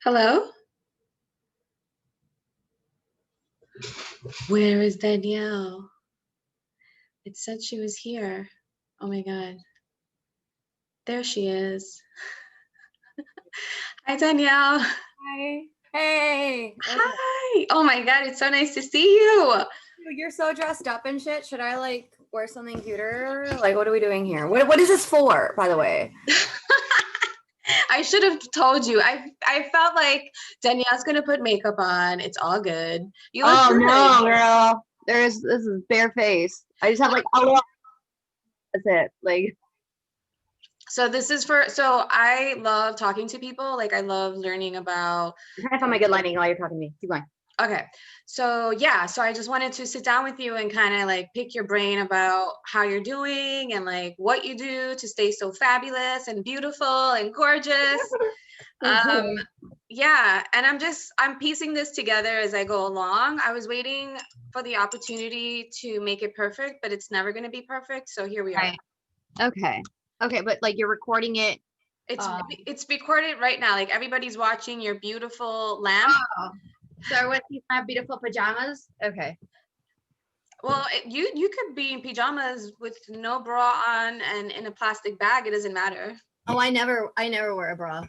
Hello? Where is Danielle? It said she was here. Oh my God. There she is. Hi, Danielle. Hi. Hey. Hi. Oh my God. It's so nice to see you. You're so dressed up and shit. Should I like wear something cuter? Like, what are we doing here? What is this for, by the way? I should have told you. I felt like Danielle's gonna put makeup on. It's all good. You look good. No, girl. This is bare face. I just have like a little. That's it. Like, So I love talking to people. Like I love learning about. I'm trying to find my good lighting while you're talking to me. Keep going. Okay. So I just wanted to sit down with you and kind of like pick your brain about how you're doing and like what you do to stay so fabulous and beautiful and gorgeous. Yeah, and I'm piecing this together as I go along. I was waiting for the opportunity to make it perfect, but it's never going to be perfect. So here we are. Right. Okay. Okay, but like you're recording it. It's recorded right now. Like everybody's watching your beautiful lamp. Oh. So with my beautiful pajamas. Okay. Well, you could be in pajamas with no bra on and in a plastic bag. It doesn't matter. Oh, I never wear a bra.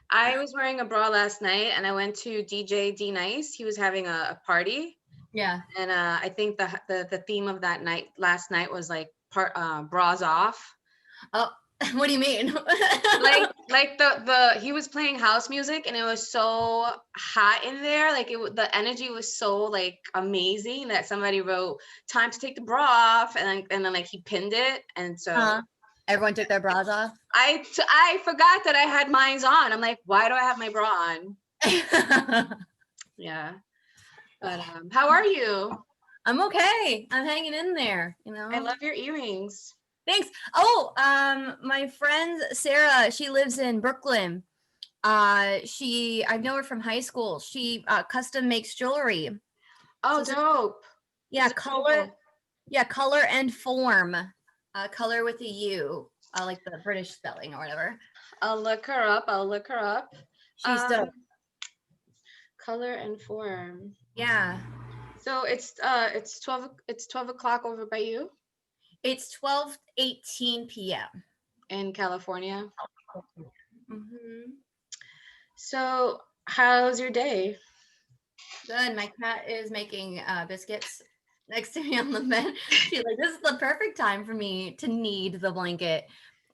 I was wearing a bra last night, and I went to DJ D Nice. He was having a party. Yeah. And I think the theme of that last night was like bras off. Oh, what do you mean? like the he was playing house music and it was so hot in there. Like the energy was so like amazing that somebody wrote "time to take the bra off" and then like he pinned it, and so everyone took their bras off. I forgot that I had mine on. I'm like, why do I have my bra on? Yeah. But how are you? I'm okay. I'm hanging in there, you know. I love your earrings. Thanks. Oh, my friend Sarah, she lives in Brooklyn. I know her from high school. She custom makes jewelry. Oh, so dope. Yeah, color. Yeah, color and form. Color with a U, like the British spelling or whatever. I'll look her up. She's dope. Color and form. Yeah. So it's 12 o'clock over by you? It's 12:18 p.m. in California. Mm-hmm. So how's your day? Good. My cat is making biscuits next to me on the bed. She's like, this is the perfect time for me to knead the blanket.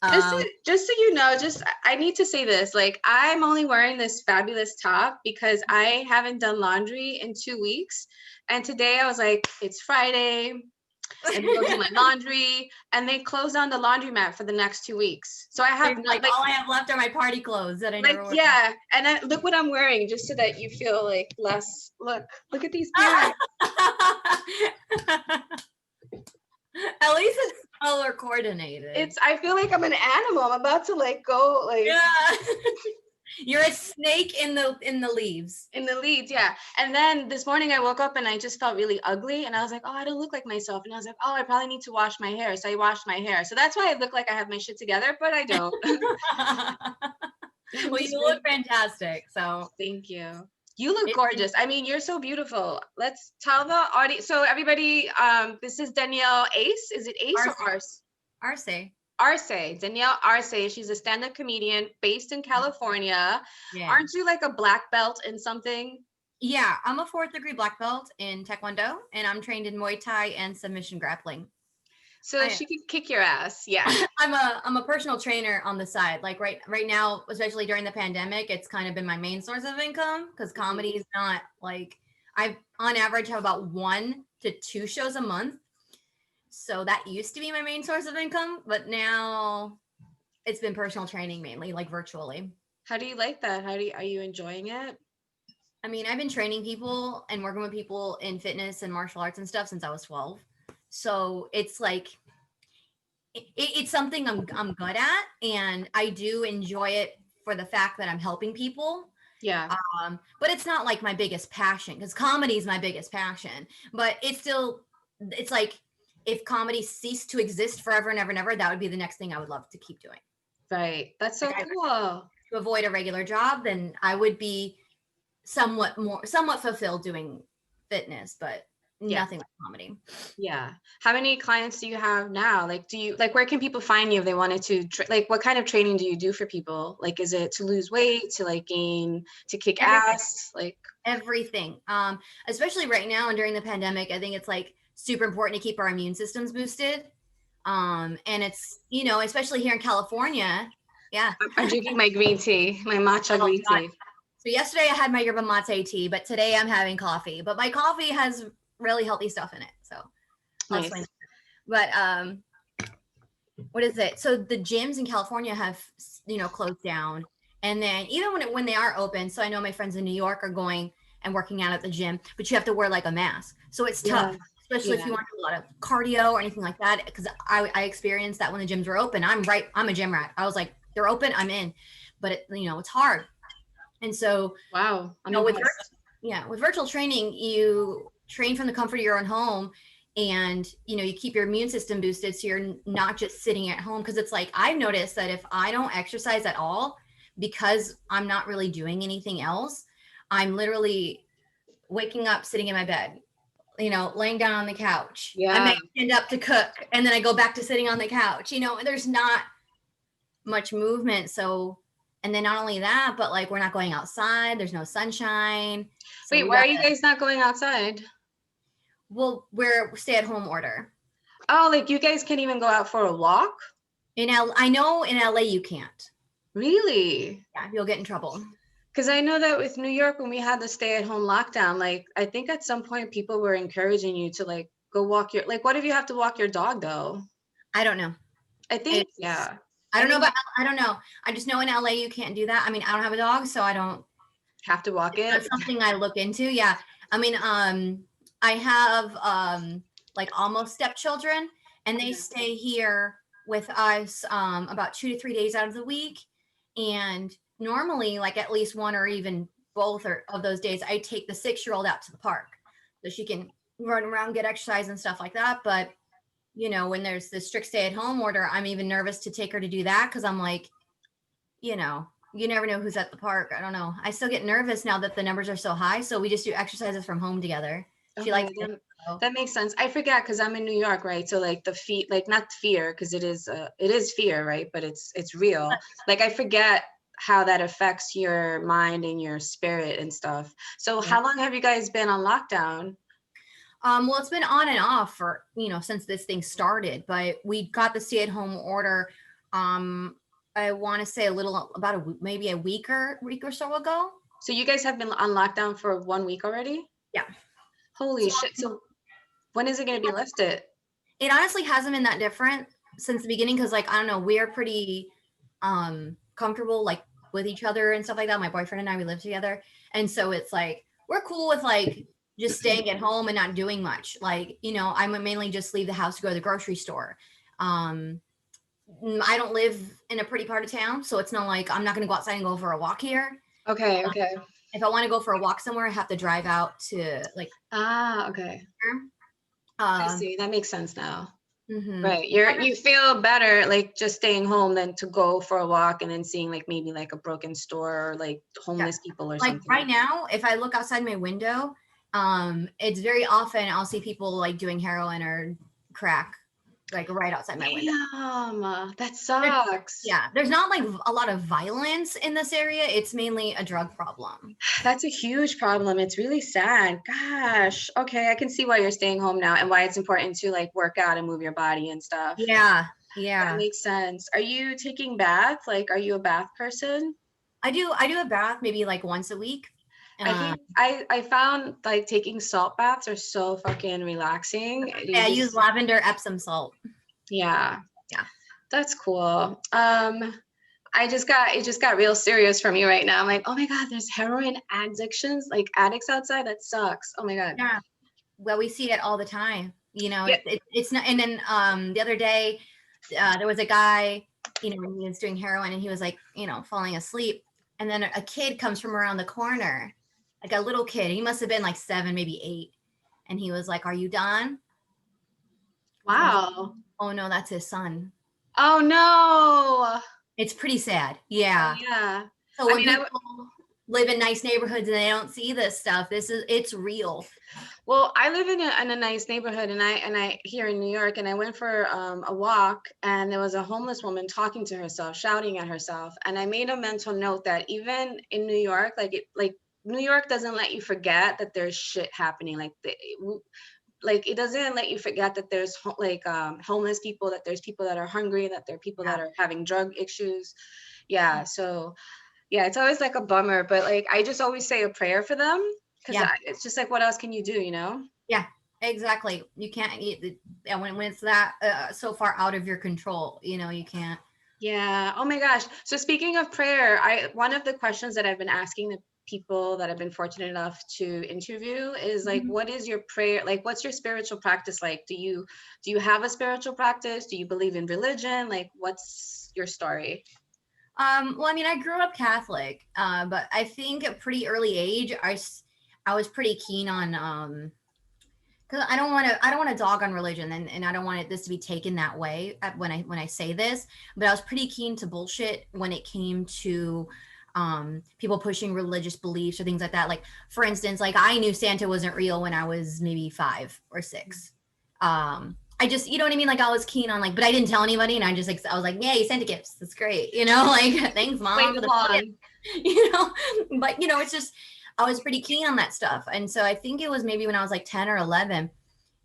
Just so you know, I need to say this, like I'm only wearing this fabulous top because I haven't done laundry in 2 weeks, and today I was like, it's Friday, and go do my laundry, and they closed down the laundromat for the next 2 weeks. So I have like all I have left are my party clothes that I never wear. Yeah, and look what I'm wearing, just so that you feel like less. Look at these pants. At least it's color coordinated. I feel like I'm an animal. I'm about to like go like. Yeah. You're a snake in the leaves. In the leaves, yeah. And then this morning I woke up and I just felt really ugly, and I was like, oh, I don't look like myself. And I was like, oh, I probably need to wash my hair. So I washed my hair. So that's why I look like I have my shit together, but I don't. Well, you look fantastic. So thank you. You look gorgeous. I mean, you're so beautiful. Let's tell the audience. So everybody, this is Danielle Ace. Is it Ace or Arce? Arce. Arce, Danielle Arce. She's a stand-up comedian based in California. Yeah. Aren't you like a black belt in something? Yeah, I'm a 4th degree black belt in Taekwondo, and I'm trained in Muay Thai and submission grappling. So she can kick your ass. Yeah. I'm a personal trainer on the side. Like right now, especially during the pandemic, it's kind of been my main source of income because comedy is not like I on average have about 1 to 2 shows a month. So that used to be my main source of income, but now it's been personal training mainly, like virtually. How do you like that? Are you enjoying it? I mean, I've been training people and working with people in fitness and martial arts and stuff since I was 12. So it's like, it's something I'm good at, and I do enjoy it for the fact that I'm helping people. Yeah. But it's not like my biggest passion, because comedy is my biggest passion, but it's like, if comedy ceased to exist forever and ever and ever, that would be the next thing I would love to keep doing. Right. That's so cool. to avoid a regular job, then I would be somewhat fulfilled doing fitness, but nothing like comedy. Yeah. How many clients do you have now? Like, where can people find you if they wanted to, like, what kind of training do you do for people? Like, is it to lose weight, to like to kick ass? Like everything. Especially right now and during the pandemic, I think it's like super important to keep our immune systems boosted. And it's, especially here in California. Yeah. I'm drinking my green tea, my matcha green tea. So yesterday I had my yerba mate tea, but today I'm having coffee. But my coffee has really healthy stuff in it. So I'll explain. But what is it? So the gyms in California have, closed down. And then even when they are open, so I know my friends in New York are going and working out at the gym, but you have to wear like a mask. So it's tough, especially if you want to do a lot of cardio or anything like that. Because I experienced that when the gyms were open. I'm a gym rat. I was like, they're open, I'm in. But it's hard. And so, wow, with virtual training, you train from the comfort of your own home, and you keep your immune system boosted, so you're not just sitting at home. Because it's like, I've noticed that if I don't exercise at all, because I'm not really doing anything else, I'm literally waking up, sitting in my bed, laying down on the couch. Yeah. I may stand up to cook, and then I go back to sitting on the couch. There's not much movement. So, and then not only that, but like, we're not going outside. There's no sunshine. So wait, why are you guys not going outside? Well, we're stay-at-home order. Oh, like you guys can't even go out for a walk? I know in LA you can't. Really? Yeah, you'll get in trouble. Because I know that with New York, when we had the stay-at-home lockdown, like I think at some point people were encouraging you to like go walk what if you have to walk your dog though? I don't know. I think I don't know. I just know in LA you can't do that. I mean, I don't have a dog, so I don't have to walk it. That's something I look into. Yeah. I mean, I have like almost stepchildren, and they stay here with us about 2 to 3 days out of the week. And normally, like at least one or even both of those days, I take the 6-year-old out to the park so she can run around, get exercise and stuff like that. But when there's this strict stay-at-home order, I'm even nervous to take her to do that, because I'm like, you never know who's at the park. I don't know. I still get nervous now that the numbers are so high. So we just do exercises from home together. She likes it. That makes sense. I forget because I'm in New York, right? So like not fear, because it is fear, right? But it's real. Like I forget how that affects your mind and your spirit and stuff. So how long have you guys been on lockdown? Well, it's been on and off for, since this thing started, but we got the stay-at-home order. I want to say maybe a week or so ago. So you guys have been on lockdown for 1 week already? Yeah. Holy shit. So when is it going to be lifted? It honestly hasn't been that different since the beginning. Cause like, I don't know, we're pretty, comfortable like with each other and stuff like that. My boyfriend and I, we live together. And so it's like, we're cool with like just staying at home and not doing much. Like, I mainly just leave the house to go to the grocery store. I don't live in a pretty part of town, so it's not like I'm not going to go outside and go for a walk here. Okay. If I want to go for a walk somewhere, I have to drive out to like. Okay. I see. That makes sense now. Mm-hmm. Right. You feel better like just staying home than to go for a walk and then seeing like maybe like a broken store or like homeless people or something. Like right now, if I look outside my window, it's very often I'll see people like doing heroin or crack like right outside my window. That sucks. There's not like a lot of violence in this area. It's mainly a drug problem. That's a huge problem. It's really sad. Gosh. Okay, I can see why you're staying home now and why it's important to like work out and move your body and stuff. Yeah. That makes sense. Are you taking baths? Like, are you a bath person? I do a bath maybe like once a week. I found like taking salt baths are so fucking relaxing. I use lavender Epsom salt. Yeah. That's cool. It just got real serious for me right now. I'm like, oh my God, there's heroin addictions, like addicts outside. That sucks. Oh my God. Yeah. Well, we see it all the time. It's not. And then the other day, there was a guy, he was doing heroin and he was like, falling asleep. And then a kid comes from around the corner, like a little kid. He must have been like 7, maybe 8. And he was like, "Are you done?" Wow. Oh no, that's his son. Oh no. It's pretty sad. Yeah. Yeah. So when people live in nice neighborhoods and they don't see this stuff, it's real. Well, I live in a nice neighborhood, and I here in New York, and I went for a walk, and there was a homeless woman talking to herself, shouting at herself, and I made a mental note that even in New York, like New York doesn't let you forget that there's shit happening, like it doesn't let you forget that there's homeless people, that there's people that are hungry, that there are people that are having drug issues. Yeah, so yeah, it's always like a bummer, but like I just always say a prayer for them. Because it's just like, what else can you do, you know? Yeah, exactly. You can't, and when it's that so far out of your control, you know, you can't. Yeah. Oh my gosh. So speaking of prayer, one of the questions that I've been asking the people that I've been fortunate enough to interview is like, what is your prayer? Like, what's your spiritual practice like? Do you have a spiritual practice? Do you believe in religion? Like, what's your story? Well, I mean, I grew up Catholic, but I think at pretty early age, I was pretty keen on, because I don't want to dog on religion, and I don't want this to be taken that way when I say this, but I was pretty keen to bullshit when it came to people pushing religious beliefs or things like that. Like, for instance, like I knew Santa wasn't real when I was maybe 5 or 6. I just, you know what I mean? Like I was keen on but I didn't tell anybody, and I was like, yeah, you sent a gifts. That's great. You know, like, thanks, mom. You know, but you know, it's just, I was pretty keen on that stuff. And so I think it was maybe when I was like 10 or 11,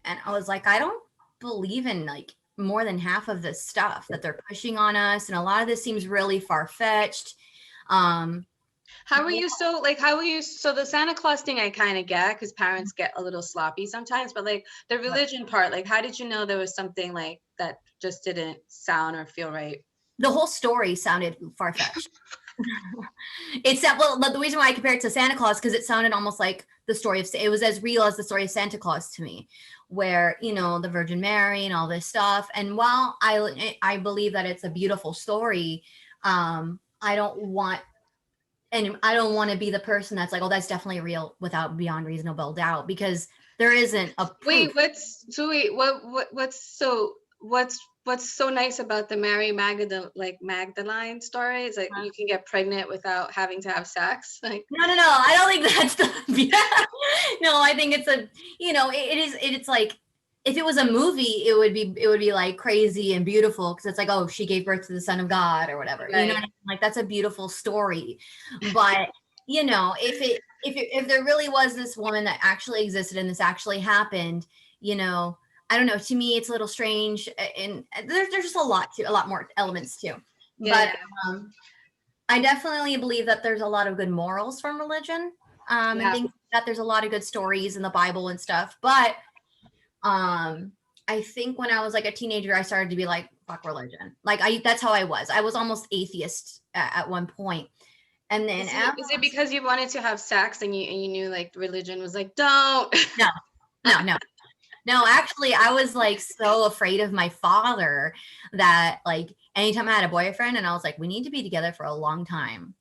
and I was like, I don't believe in like more than half of this stuff that they're pushing on us. And a lot of this seems really far-fetched. How were you so the Santa Claus thing I kind of get, because parents get a little sloppy sometimes, but like the religion part, like how did you know there was something like that just didn't sound or feel right? The whole story sounded far-fetched. Well, the reason why I compare it to Santa Claus, because it sounded almost like the story it was as real as the story of Santa Claus to me, where, you know, the Virgin Mary and all this stuff. And while I believe that it's a beautiful story, I don't want to be the person that's like, oh, that's definitely real without beyond reasonable doubt, because there isn't a proof. What's so nice about the Mary Magdalene story is like you can get pregnant without having to have sex. Like no, I don't think that's no, I think it's it's like, if it was a movie, it would be like crazy and beautiful, because it's like, oh, she gave birth to the Son of God or whatever. Right. You know what I mean? Like that's a beautiful story. But you know, if there really was this woman that actually existed and this actually happened, you know, I don't know. To me, it's a little strange, and there's just a lot more elements too. Yeah. But I definitely believe that there's a lot of good morals from religion, and things like that. There's a lot of good stories in the Bible and stuff. But I think when I was like a teenager, I started to be like, fuck religion. Like that's how I was. I was almost atheist at one point. And then is it because you wanted to have sex and you knew like religion was like, don't? No, actually, I was like so afraid of my father that like anytime I had a boyfriend, and I was like, we need to be together for a long time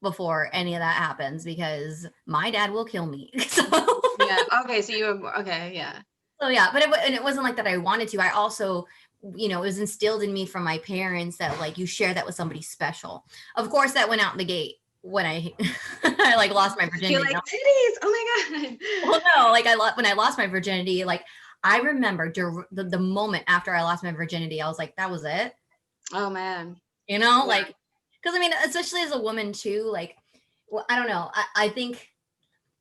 before any of that happens, because my dad will kill me. So yeah. Okay. So you were okay. Yeah. So yeah, but it wasn't like that I wanted to. I also, you know, it was instilled in me from my parents that like you share that with somebody special. Of course, that went out the gate when I I like lost my virginity. You're like, titties, oh my god. Well, no, like when I lost my virginity, like I remember the moment after I lost my virginity, I was like, that was it. Oh man. You know, like, because I mean, especially as a woman too, like, well, I don't know. I think,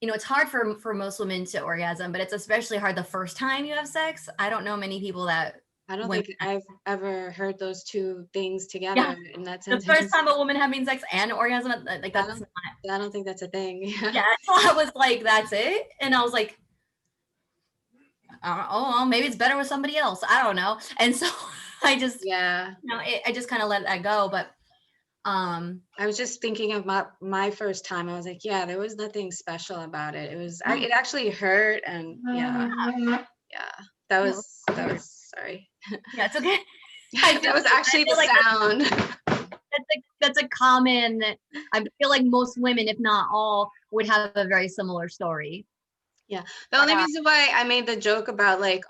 you know, it's hard for most women to orgasm, but it's especially hard the first time you have sex. I don't know many people that. I don't think I've ever heard those two things together in that sentence. The first time a woman having sex and orgasm, like that's I don't think that's a thing. Yeah, so I was like, that's it, and I was like, oh, well, maybe it's better with somebody else. I don't know, and so I just I just kind of let that go, but. I was just thinking of my first time. I was like, yeah, there was nothing special about it. It was it actually hurt, and that was sorry. Yeah, it's okay. That was actually the sound. That's a common. I feel like most women, if not all, would have a very similar story. Yeah, the only reason why I made the joke about like,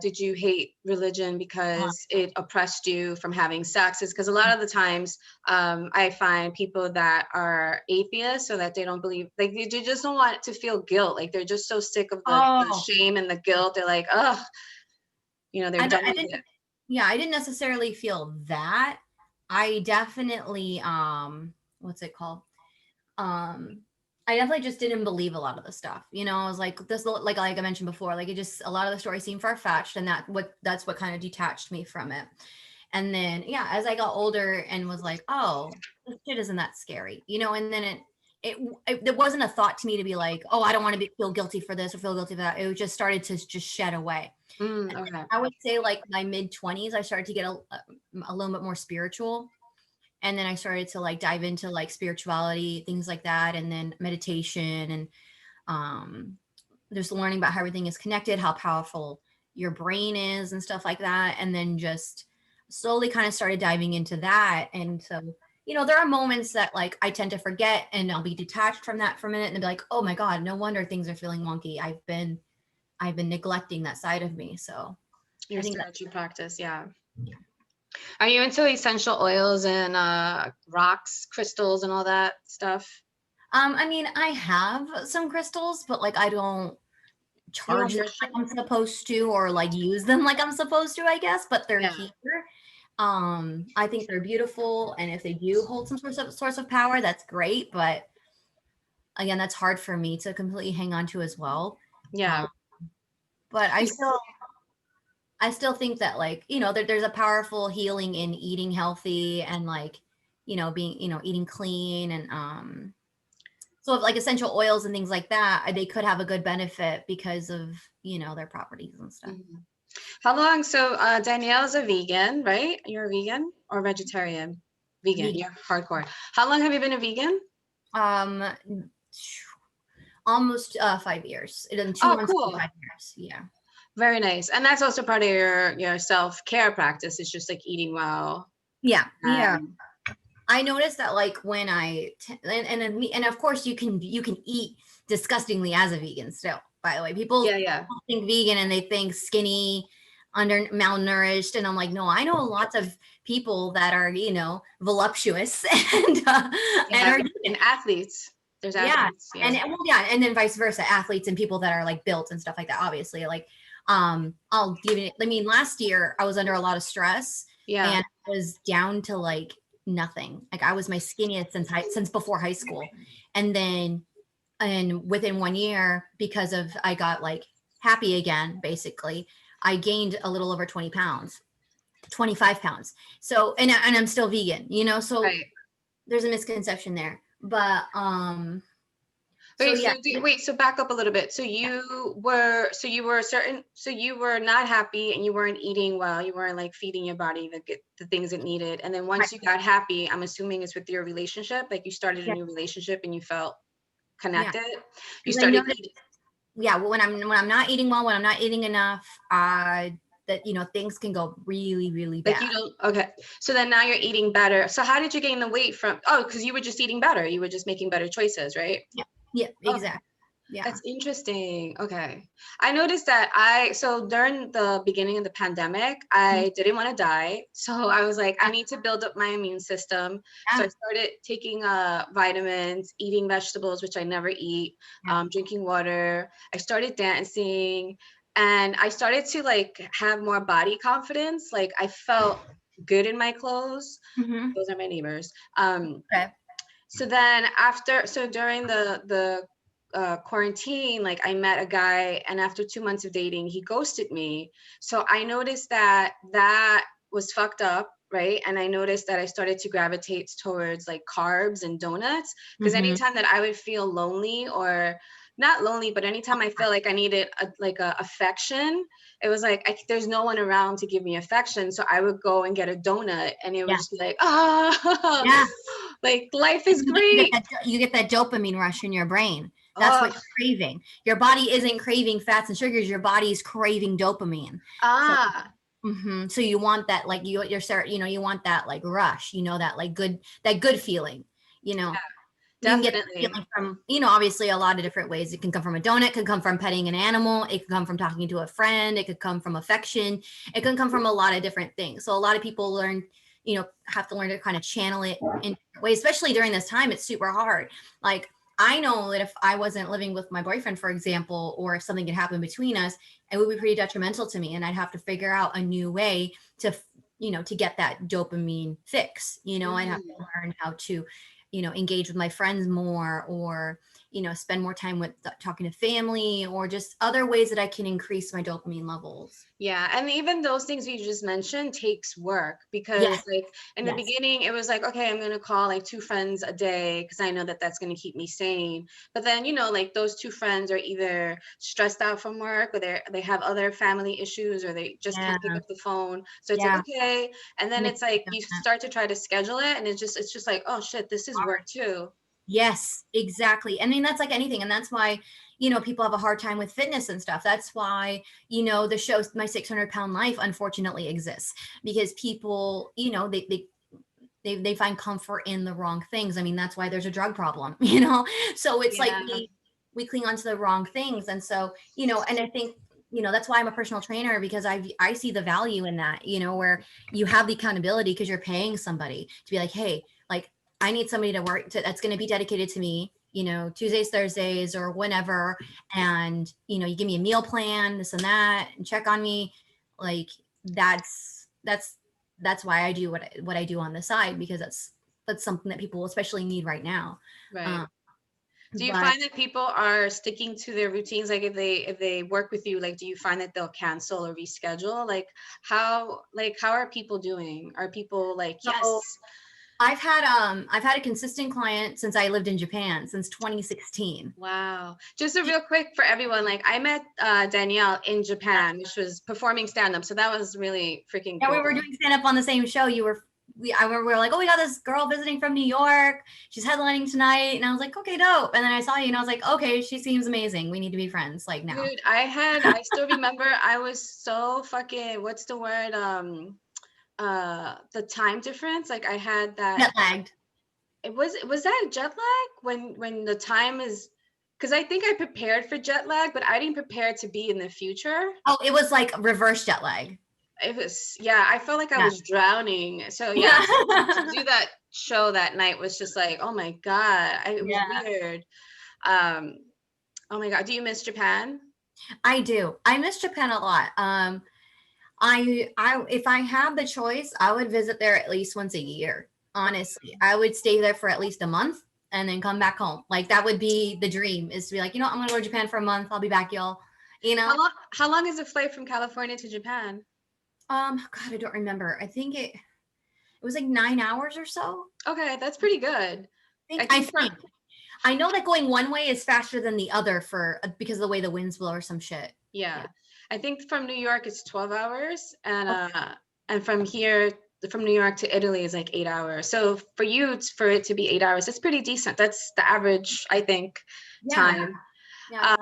Did you hate religion because it oppressed you from having sex? Is because a lot of the times I find people that are atheists, so that they don't believe, like they just don't want to feel guilt. Like they're just so sick of the shame and the guilt. They're like, oh, they're done with it. Yeah, I didn't necessarily feel that. I definitely, what's it called? I definitely just didn't believe a lot of the stuff. I was like, this, like I mentioned before, like it just, a lot of the stories seemed far-fetched, and that's what kind of detached me from it. And then, yeah, as I got older and was like, oh, this shit isn't that scary, and then it wasn't a thought to me to be like, oh, I don't want to feel guilty for this or feel guilty for that. It just started to just shed away. Okay. I would say like my mid-20s, I started to get a little bit more spiritual. And then I started to like dive into like spirituality, things like that. And then meditation and just learning about how everything is connected, how powerful your brain is and stuff like that. And then just slowly kind of started diving into that. And so, there are moments that like I tend to forget, and I'll be detached from that for a minute and be like, oh my God, no wonder things are feeling wonky. I've been neglecting that side of me. So your spiritual practice. Yeah. Are you into essential oils and rocks, crystals, and all that stuff? I mean, I have some crystals, but like I don't charge them like I'm supposed to, or like use them like I'm supposed to, I guess. But they're here. I think they're beautiful, and if they do hold some source of power, that's great. But again, that's hard for me to completely hang on to as well. Yeah. But I still think that like, there's a powerful healing in eating healthy and like, being, eating clean and so if like essential oils and things like that, they could have a good benefit because of, their properties and stuff. Mm-hmm. How long? So Danielle's a vegan, right? You're a vegan or vegetarian? Vegan. You're hardcore. How long have you been a vegan? Almost 5 years. In 2 months, cool. 5 years. Yeah. Very nice. And that's also part of your self-care practice. It's just like eating well. Yeah. Yeah. I noticed that like when and of course you can eat disgustingly as a vegan still, by the way. People think vegan and they think skinny, malnourished, and I'm like, no, I know lots of people that are, voluptuous and athletes. There's athletes. And and then vice versa, athletes and people that are like built and stuff like that. Obviously, like I'll give it. I mean, last year I was under a lot of stress. Yeah. And I was down to like nothing. Like I was my skinniest since before high school. And then within 1 year, because of I got like happy again, basically, I gained a little over 20 pounds, 25 pounds. So and I'm still vegan, so there's a misconception there. But so back up a little bit. So you were not happy and you weren't eating well. You weren't like feeding your body the things it needed. And then once you got happy, I'm assuming it's with your relationship. Like you started a new relationship and you felt connected. Yeah. You started eating. Yeah. Well, when I'm not eating well, when I'm not eating enough, that things can go really, really bad. Okay. So then now you're eating better. So how did you gain the weight from? Oh, because you were just eating better. You were just making better choices, right? Yeah. Yeah, exactly. Yeah. That's interesting. Okay. I noticed that so during the beginning of the pandemic, I didn't want to die. So I was like, I need to build up my immune system. So I started taking vitamins, eating vegetables, which I never eat, drinking water. I started dancing and I started to like have more body confidence. Like I felt good in my clothes. Mm-hmm. Those are my neighbors. Okay. So then during the quarantine, like I met a guy and after 2 months of dating, he ghosted me. So I noticed that was fucked up. Right. And I noticed that I started to gravitate towards like carbs and donuts because anytime that I would feel lonely or not lonely, but anytime I felt like I needed a affection, it was like, there's no one around to give me affection. So I would go and get a donut and it was like, like life is great. You get that dopamine rush in your brain. That's what you're craving. Your body isn't craving fats and sugars. Your body's craving dopamine. So you want that, like you want that like rush, that like good feeling, Yeah. You can get the Definitely. feeling from, obviously a lot of different ways. It can come from a donut, it could come from petting an animal, it could come from talking to a friend, it could come from affection, it can come from a lot of different things. So a lot of people have to learn to kind of channel it in different ways, especially during this time. It's super hard. Like, I know that if I wasn't living with my boyfriend, for example, or if something had happened between us, it would be pretty detrimental to me. And I'd have to figure out a new way to get that dopamine fix. I'd have to learn how to engage with my friends more, or spend more time with talking to family, or just other ways that I can increase my dopamine levels. Yeah, and even those things you just mentioned takes work, because Yes. like in the Yes. beginning it was like, okay, I'm going to call like 2 friends a day because I know that that's going to keep me sane. But then, like those 2 friends are either stressed out from work, or they have other family issues, or they just Yeah. can't pick up the phone. So it's like, Yeah. okay, and then And it's like you start to try to schedule it, and it's just like, oh shit, this is work too. Yes, exactly. I mean, that's like anything. And that's why, people have a hard time with fitness and stuff. That's why, the show, My 600-Pound Life, unfortunately exists, because people, they find comfort in the wrong things. I mean, that's why there's a drug problem, so it's like Yeah. we cling on to the wrong things. And so, and I think, that's why I'm a personal trainer, because I see the value in that, where you have the accountability because you're paying somebody to be like, hey, like, I need somebody to work that's going to be dedicated to me, Tuesdays, Thursdays, or whenever. And, you give me a meal plan, this and that, and check on me. Like, that's why I do what I do on the side, because that's something that people especially need right now. Right. Do you But find that people are sticking to their routines? Like if they work with you, like do you find that they'll cancel or reschedule? How are people doing? Are people like, so yes? I've had a consistent client since I lived in Japan, since 2016. Wow. Just a real quick for everyone, like I met Danielle in Japan, which was performing stand-up. So that was really freaking Yeah, cool. we were doing stand up on the same show. I remember we were like, oh, we got this girl visiting from New York. She's headlining tonight. And I was like, okay, dope. And then I saw you and I was like, okay, she seems amazing. We need to be friends like now. Dude, I still remember I was so fucking, what's the word? The time difference. Like I had that. Jet lagged. Was that jet lag when the time is, because I think I prepared for jet lag, but I didn't prepare to be in the future. Oh, it was like reverse jet lag. It was, yeah, I felt like I Yeah. was drowning. So yeah, to do that show that night was just like, oh my God, it was weird. Oh my God, do you miss Japan? I do. I miss Japan a lot. I if I have the choice, I would visit there at least once a year. Honestly, I would stay there for at least a month and then come back home. Like that would be the dream, is to be like, I'm gonna go to Japan for a month. I'll be back, y'all. How long is the flight from California to Japan? God, I don't remember. I think it was like 9 hours or so. Okay, that's pretty good. I think. I know that going one way is faster than the other because of the way the winds blow or some shit. Yeah. I think from New York it's 12 hours, and from here, from New York to Italy is like 8 hours. So for it to be 8 hours, it's pretty decent. That's the average, I think, time. Yeah.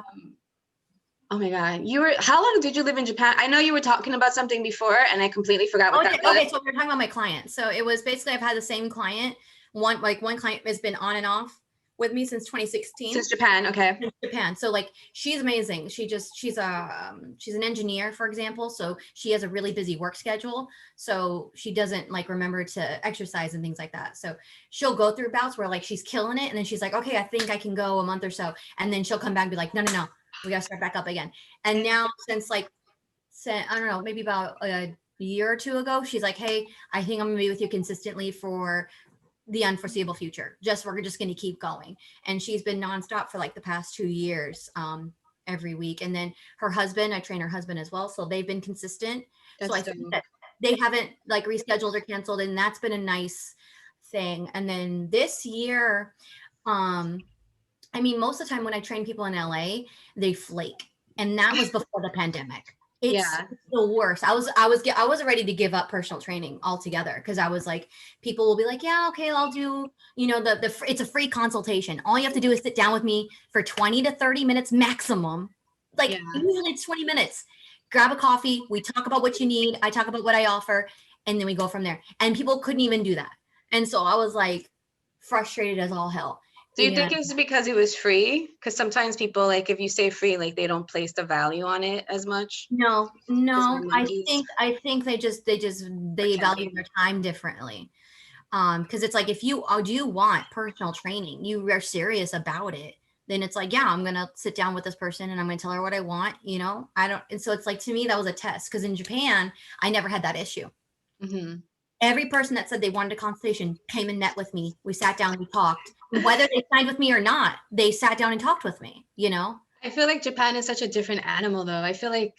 Oh my God. How long did you live in Japan? I know you were talking about something before and I completely forgot what that was. Okay, so we were talking about my client. So it was basically, I've had the same client. One client has been on and off with me since 2016. Since Japan, okay. Since Japan. So like she's amazing. She's an engineer, for example. So she has a really busy work schedule. So she doesn't like remember to exercise and things like that. So she'll go through bouts where like she's killing it, and then she's like, okay, I think I can go a month or so, and then she'll come back and be like, no, we gotta start back up again. And now since I don't know, maybe about a year or two ago, she's like, hey, I think I'm gonna be with you consistently for the unforeseeable future. We're just going to keep going. And she's been nonstop for like the past 2 years, every week. And then her husband, I train her husband as well. So they've been consistent. So I think that they haven't like rescheduled or canceled. And that's been a nice thing. And then this year, I mean, most of the time when I train people in LA, they flake. And that was before the pandemic. It's the worst. I was ready to give up personal training altogether, because I was like, people will be like, yeah, okay, I'll do, it's a free consultation. All you have to do is sit down with me for 20 to 30 minutes maximum. Like usually it's 20 minutes. Grab a coffee. We talk about what you need. I talk about what I offer, and then we go from there. And people couldn't even do that. And so I was like frustrated as all hell. Do you think it's because it was free? Because sometimes people, like, if you say free, like, they don't place the value on it as much. No, I think they value Pretending. their time differently. Because it's like if you do want personal training, you are serious about it, then it's like, yeah, I'm gonna sit down with this person and I'm gonna tell her what I want, you know. I don't, and so it's like, to me, that was a test, because in Japan, I never had that issue. Mm-hmm. Every person that said they wanted a consultation came and met with me. We sat down, we talked. Whether they signed with me or not, they sat down and talked with me, you know? I feel like Japan is such a different animal, though. I feel like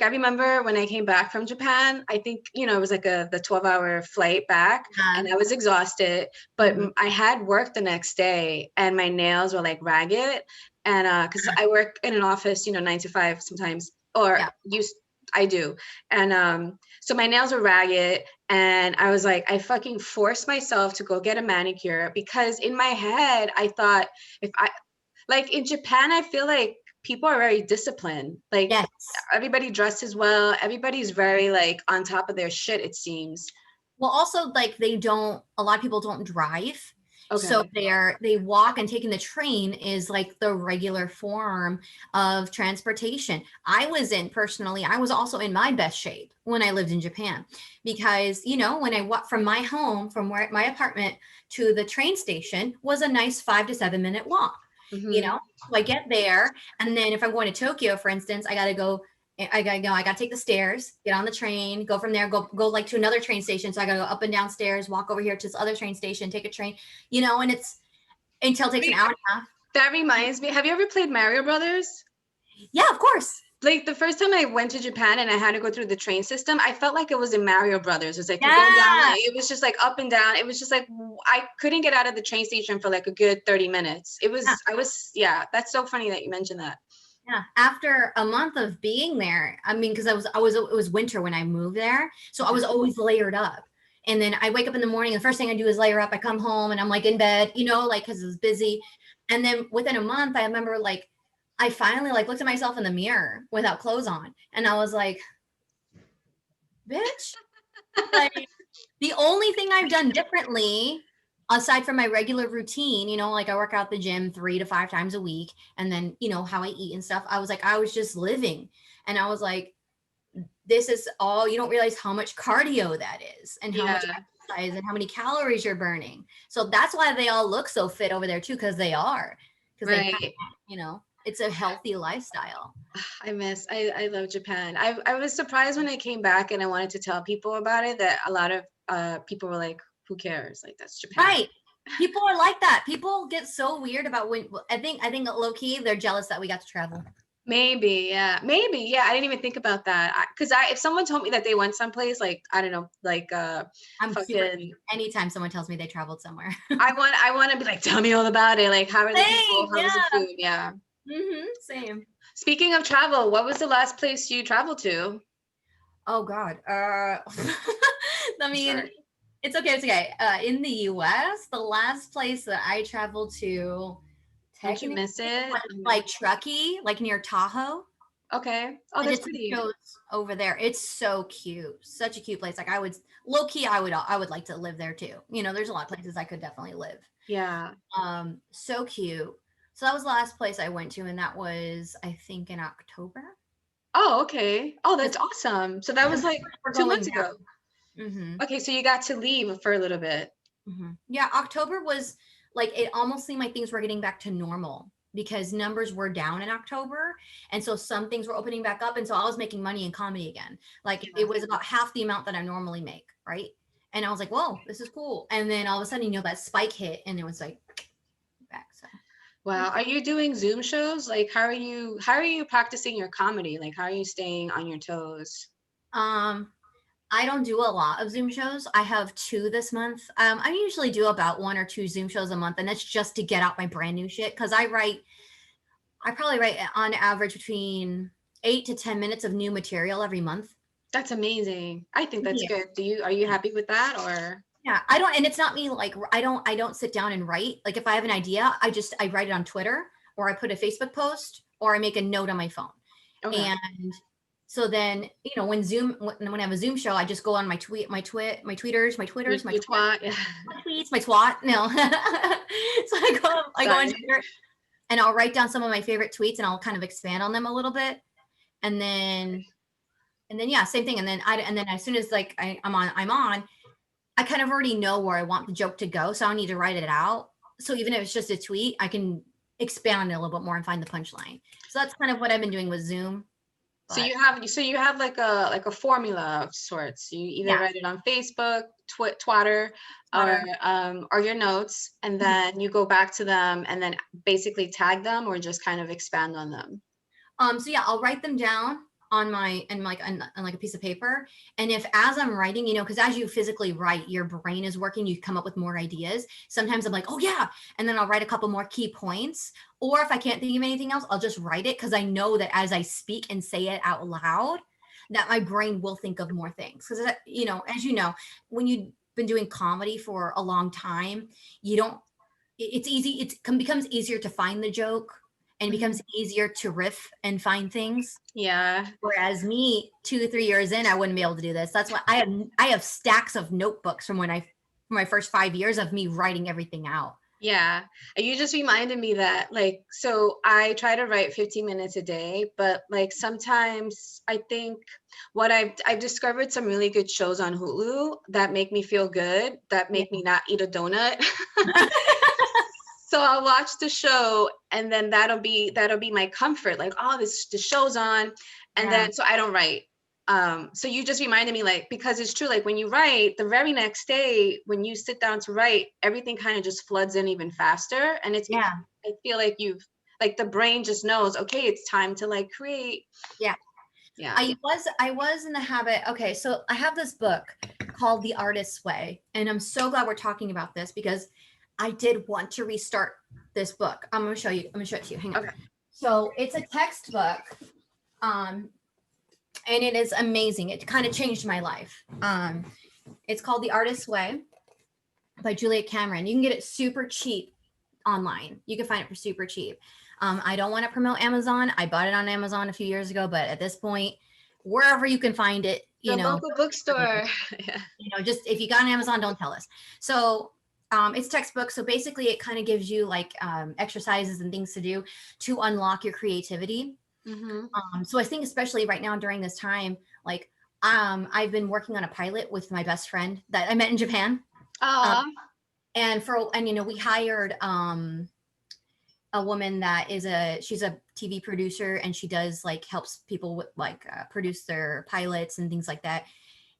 I remember when I came back from Japan, I think, it was like the 12-hour flight back, and I was exhausted, but I had work the next day and my nails were like ragged. And because I work in an office, 9 to 5 sometimes, or I do. And so my nails were ragged, and I was like, I fucking forced myself to go get a manicure, because in my head, I thought, if I, like, in Japan, I feel like people are very disciplined. Like, Yes. everybody dresses well. Everybody's very, like, on top of their shit, it seems. Well, also, like, a lot of people don't drive. Okay. So they walk, and taking the train is like the regular form of transportation. I was also in my best shape when I lived in Japan, because, when I walked from my home, from my apartment to the train station, was a nice 5 to 7 minute walk. Mm-hmm. So I get there, and then if I'm going to Tokyo, for instance, I gotta take the stairs, get on the train, go from there, go like to another train station. So I gotta go up and down stairs, walk over here to this other train station, take a train, and it takes an hour and a half. That reminds me, have you ever played Mario Brothers? Yeah, of course. Like, the first time I went to Japan and I had to go through the train system, I felt like it was in Mario Brothers. It was like, you're going down, like, it was just like up and down. It was just like, I couldn't get out of the train station for like a good 30 minutes. That's so funny that you mentioned that. Yeah. After a month of being there, I mean, because it was winter when I moved there. So I was always layered up. And then I wake up in the morning, the first thing I do is layer up. I come home and I'm like in bed, like, because it was busy. And then within a month, I remember, like, I finally, like, looked at myself in the mirror without clothes on. And I was like, bitch, like, the only thing I've done differently, aside from my regular routine, like, I work out the gym 3 to 5 times a week. And then, how I eat and stuff, I was just living. And I was like, this is all, you don't realize how much cardio that is, and how much exercise and how many calories you're burning. So that's why they all look so fit over there too, because they are. Because they, it's a healthy lifestyle. I love Japan. I was surprised when I came back and I wanted to tell people about it, that a lot of people were like, who cares? Like, that's Japan. Right. People are like that. People get so weird about I think low key, they're jealous that we got to travel. Maybe, yeah. I didn't even think about that. Because if someone told me that they went someplace, like, I don't know, like, I'm super, anytime someone tells me they traveled somewhere. I want to be like, tell me all about it. Like, how are the people? How was the food? Yeah. Mm-hmm, same. Speaking of travel, what was the last place you traveled to? Oh God. I mean, it's okay. In the US, the last place that I traveled to, don't you miss it? Like Truckee, like near Tahoe. Okay. Oh, that's pretty. Over there. It's so cute. Such a cute place. Like, I would low key, I would like to live there too. There's a lot of places I could definitely live. Yeah. So cute. So that was the last place I went to, and that was, I think, in October. Oh, okay. Oh, that's awesome. So that was like 2 months ago. Mm-hmm. Okay, so you got to leave for a little bit. Mm-hmm. Yeah, October was like, it almost seemed like things were getting back to normal, because numbers were down in October. And so some things were opening back up. And so I was making money in comedy again. Like, it was about half the amount that I normally make. Right. And I was like, whoa, this is cool. And then all of a sudden, that spike hit, and it was like back. So. Wow. Are you doing Zoom shows? Like, how are you practicing your comedy? Like, how are you staying on your toes? I don't do a lot of Zoom shows. I have 2 this month. I usually do about 1 or 2 Zoom shows a month, and that's just to get out my brand new shit. Because I probably write on average between 8 to 10 minutes of new material every month. That's amazing. I think that's good. Are you happy with that, or? Yeah, I don't, and it's not me, like, I don't sit down and write. Like, if I have an idea, I write it on Twitter, or I put a Facebook post, or I make a note on my phone. Okay. And so then, when I have a Zoom show, I just go on my tweets, my twat. No. So I I go on Twitter and I'll write down some of my favorite tweets and I'll kind of expand on them a little bit. And then yeah, same thing. And then as soon as like I'm on, I kind of already know where I want the joke to go. So I don't need to write it out. So even if it's just a tweet, I can expand on it a little bit more and find the punchline. So that's kind of what I've been doing with Zoom. But. So you have like a formula of sorts. You either write it on Facebook, Twitter, or your notes, and then you go back to them and then basically tag them or just kind of expand on them. So yeah, I'll write them down on a piece of paper. And if as I'm writing, because as you physically write, your brain is working, you come up with more ideas. Sometimes I'm like, oh yeah. And then I'll write a couple more key points. Or if I can't think of anything else, I'll just write it because I know that as I speak and say it out loud, that my brain will think of more things. Because, as you know, when you've been doing comedy for a long time, it's easy. It becomes easier to find the joke. And it becomes easier to riff and find things. Yeah. Whereas me, 2 to 3 years in, I wouldn't be able to do this. That's why I have stacks of notebooks from my first 5 years of me writing everything out. Yeah. You just reminded me that so I try to write 15 minutes a day, but sometimes I think what I've discovered some really good shows on Hulu that make me feel good, that make me not eat a donut. So I'll watch the show and then that'll be my comfort. The show's on. And then, so I don't write. So you just reminded me because it's true, when you write the very next day, when you sit down to write, everything kind of just floods in even faster. And I feel like the brain just knows, okay, it's time to create. Yeah. Yeah. I was in the habit. Okay. So I have this book called The Artist's Way. And I'm so glad we're talking about this because I did want to restart this book. I'm going to show it to you. Hang on. Okay. So it's a textbook. And it is amazing. It kind of changed my life. It's called The Artist's Way by Julia Cameron. You can get it super cheap online. You can find it for super cheap. I don't want to promote Amazon. I bought it on Amazon a few years ago, but at this point, wherever you can find it, the local bookstore. Just if you got on Amazon, don't tell us. So it's textbook. So basically it kind of gives you exercises and things to do to unlock your creativity. Mm-hmm. So I think especially right now during this time, I've been working on a pilot with my best friend that I met in Japan. And we hired a woman that she's a TV producer and she does helps people with produce their pilots and things like that.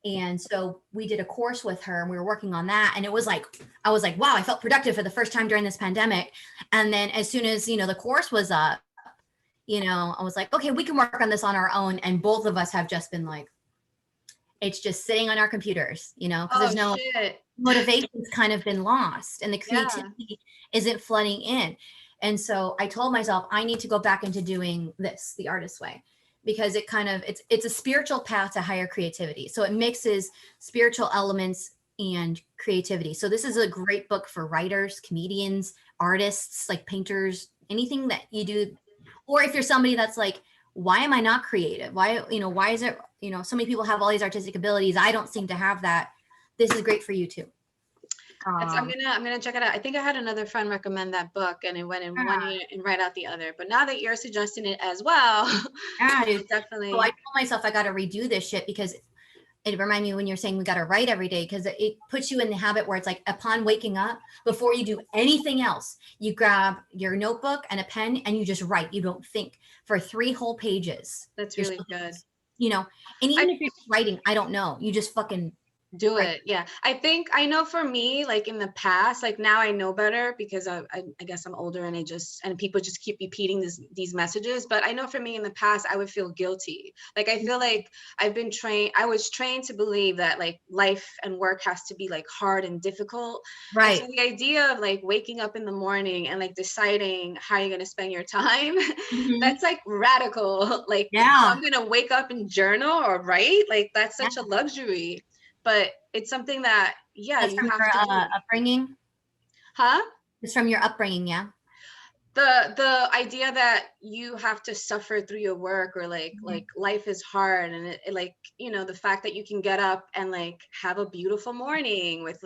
And so we did a course with her and we were working on that. And it was I was wow, I felt productive for the first time during this pandemic. And then as soon as, the course was up, I was okay, we can work on this on our own. And both of us have just been it's just sitting on our computers, because there's no motivation's kind of been lost and the creativity isn't flooding in. And so I told myself I need to go back into doing this, The Artist's Way. Because it kind of, it's a spiritual path to higher creativity. So it mixes spiritual elements and creativity. So this is a great book for writers, comedians, artists, painters, anything that you do. Or if you're somebody that's why am I not creative? Why is it, so many people have all these artistic abilities. I don't seem to have that. This is great for you too. I'm gonna check it out. I think I had another friend recommend that book, and it went in one ear and right out the other. But now that you're suggesting it as well, definitely. So I told myself I got to redo this shit because it reminded me when you're saying we got to write every day because it puts you in the habit where it's upon waking up, before you do anything else, you grab your notebook and a pen and you just write. You don't think for 3 whole pages. That's really good. And even if you're just writing, I don't know, you just fucking do it. Yeah. I know for me, in the past, now I know better because I guess I'm older and and people just keep repeating these messages. But I know for me in the past, I would feel guilty. I feel I was trained to believe that life and work has to be hard and difficult. Right. And so the idea of waking up in the morning and deciding how you're going to spend your time, that's radical. I'm going to wake up and journal or write. That's such a luxury. But it's something that, that's you have your, to do. Upbringing. Huh? It's from your upbringing, yeah. The idea that you have to suffer through your work or life is hard and it the fact that you can get up and have a beautiful morning with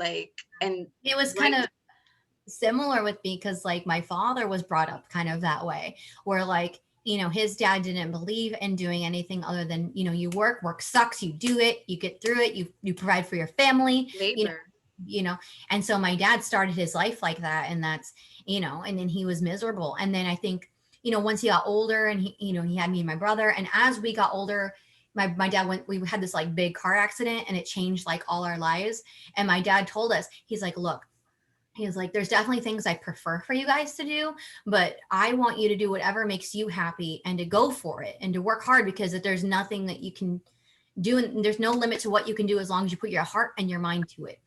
and it was kind of similar with me because like my father was brought up kind of that way, where like, you know, his dad didn't believe in doing anything other than, you know, you work sucks, you do it, you get through it, you provide for your family, Labor. you know. And so my dad started his life like that, and that's, you know, and then he was miserable. And then I think, you know, once he got older and he, you know, he had me and my brother, and as we got older, my dad we had this like big car accident and it changed like all our lives. And my dad told us, he's like, look, he was like, there's definitely things I prefer for you guys to do, but I want you to do whatever makes you happy and to go for it and to work hard, because if there's nothing that you can do, and there's no limit to what you can do as long as you put your heart and your mind to it.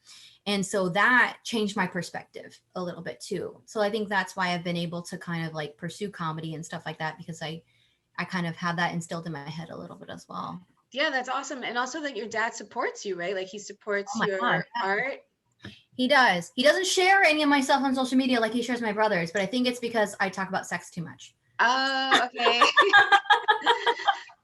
And so that changed my perspective a little bit too. So I think that's why I've been able to kind of like pursue comedy and stuff like that, because I kind of had that instilled in my head a little bit as well. Yeah, that's awesome. And also that your dad supports you, right? Like he supports Oh my your God. art. He does. He doesn't share any of my stuff on social media like he shares my brother's, but I think it's because I talk about sex too much. Oh, okay.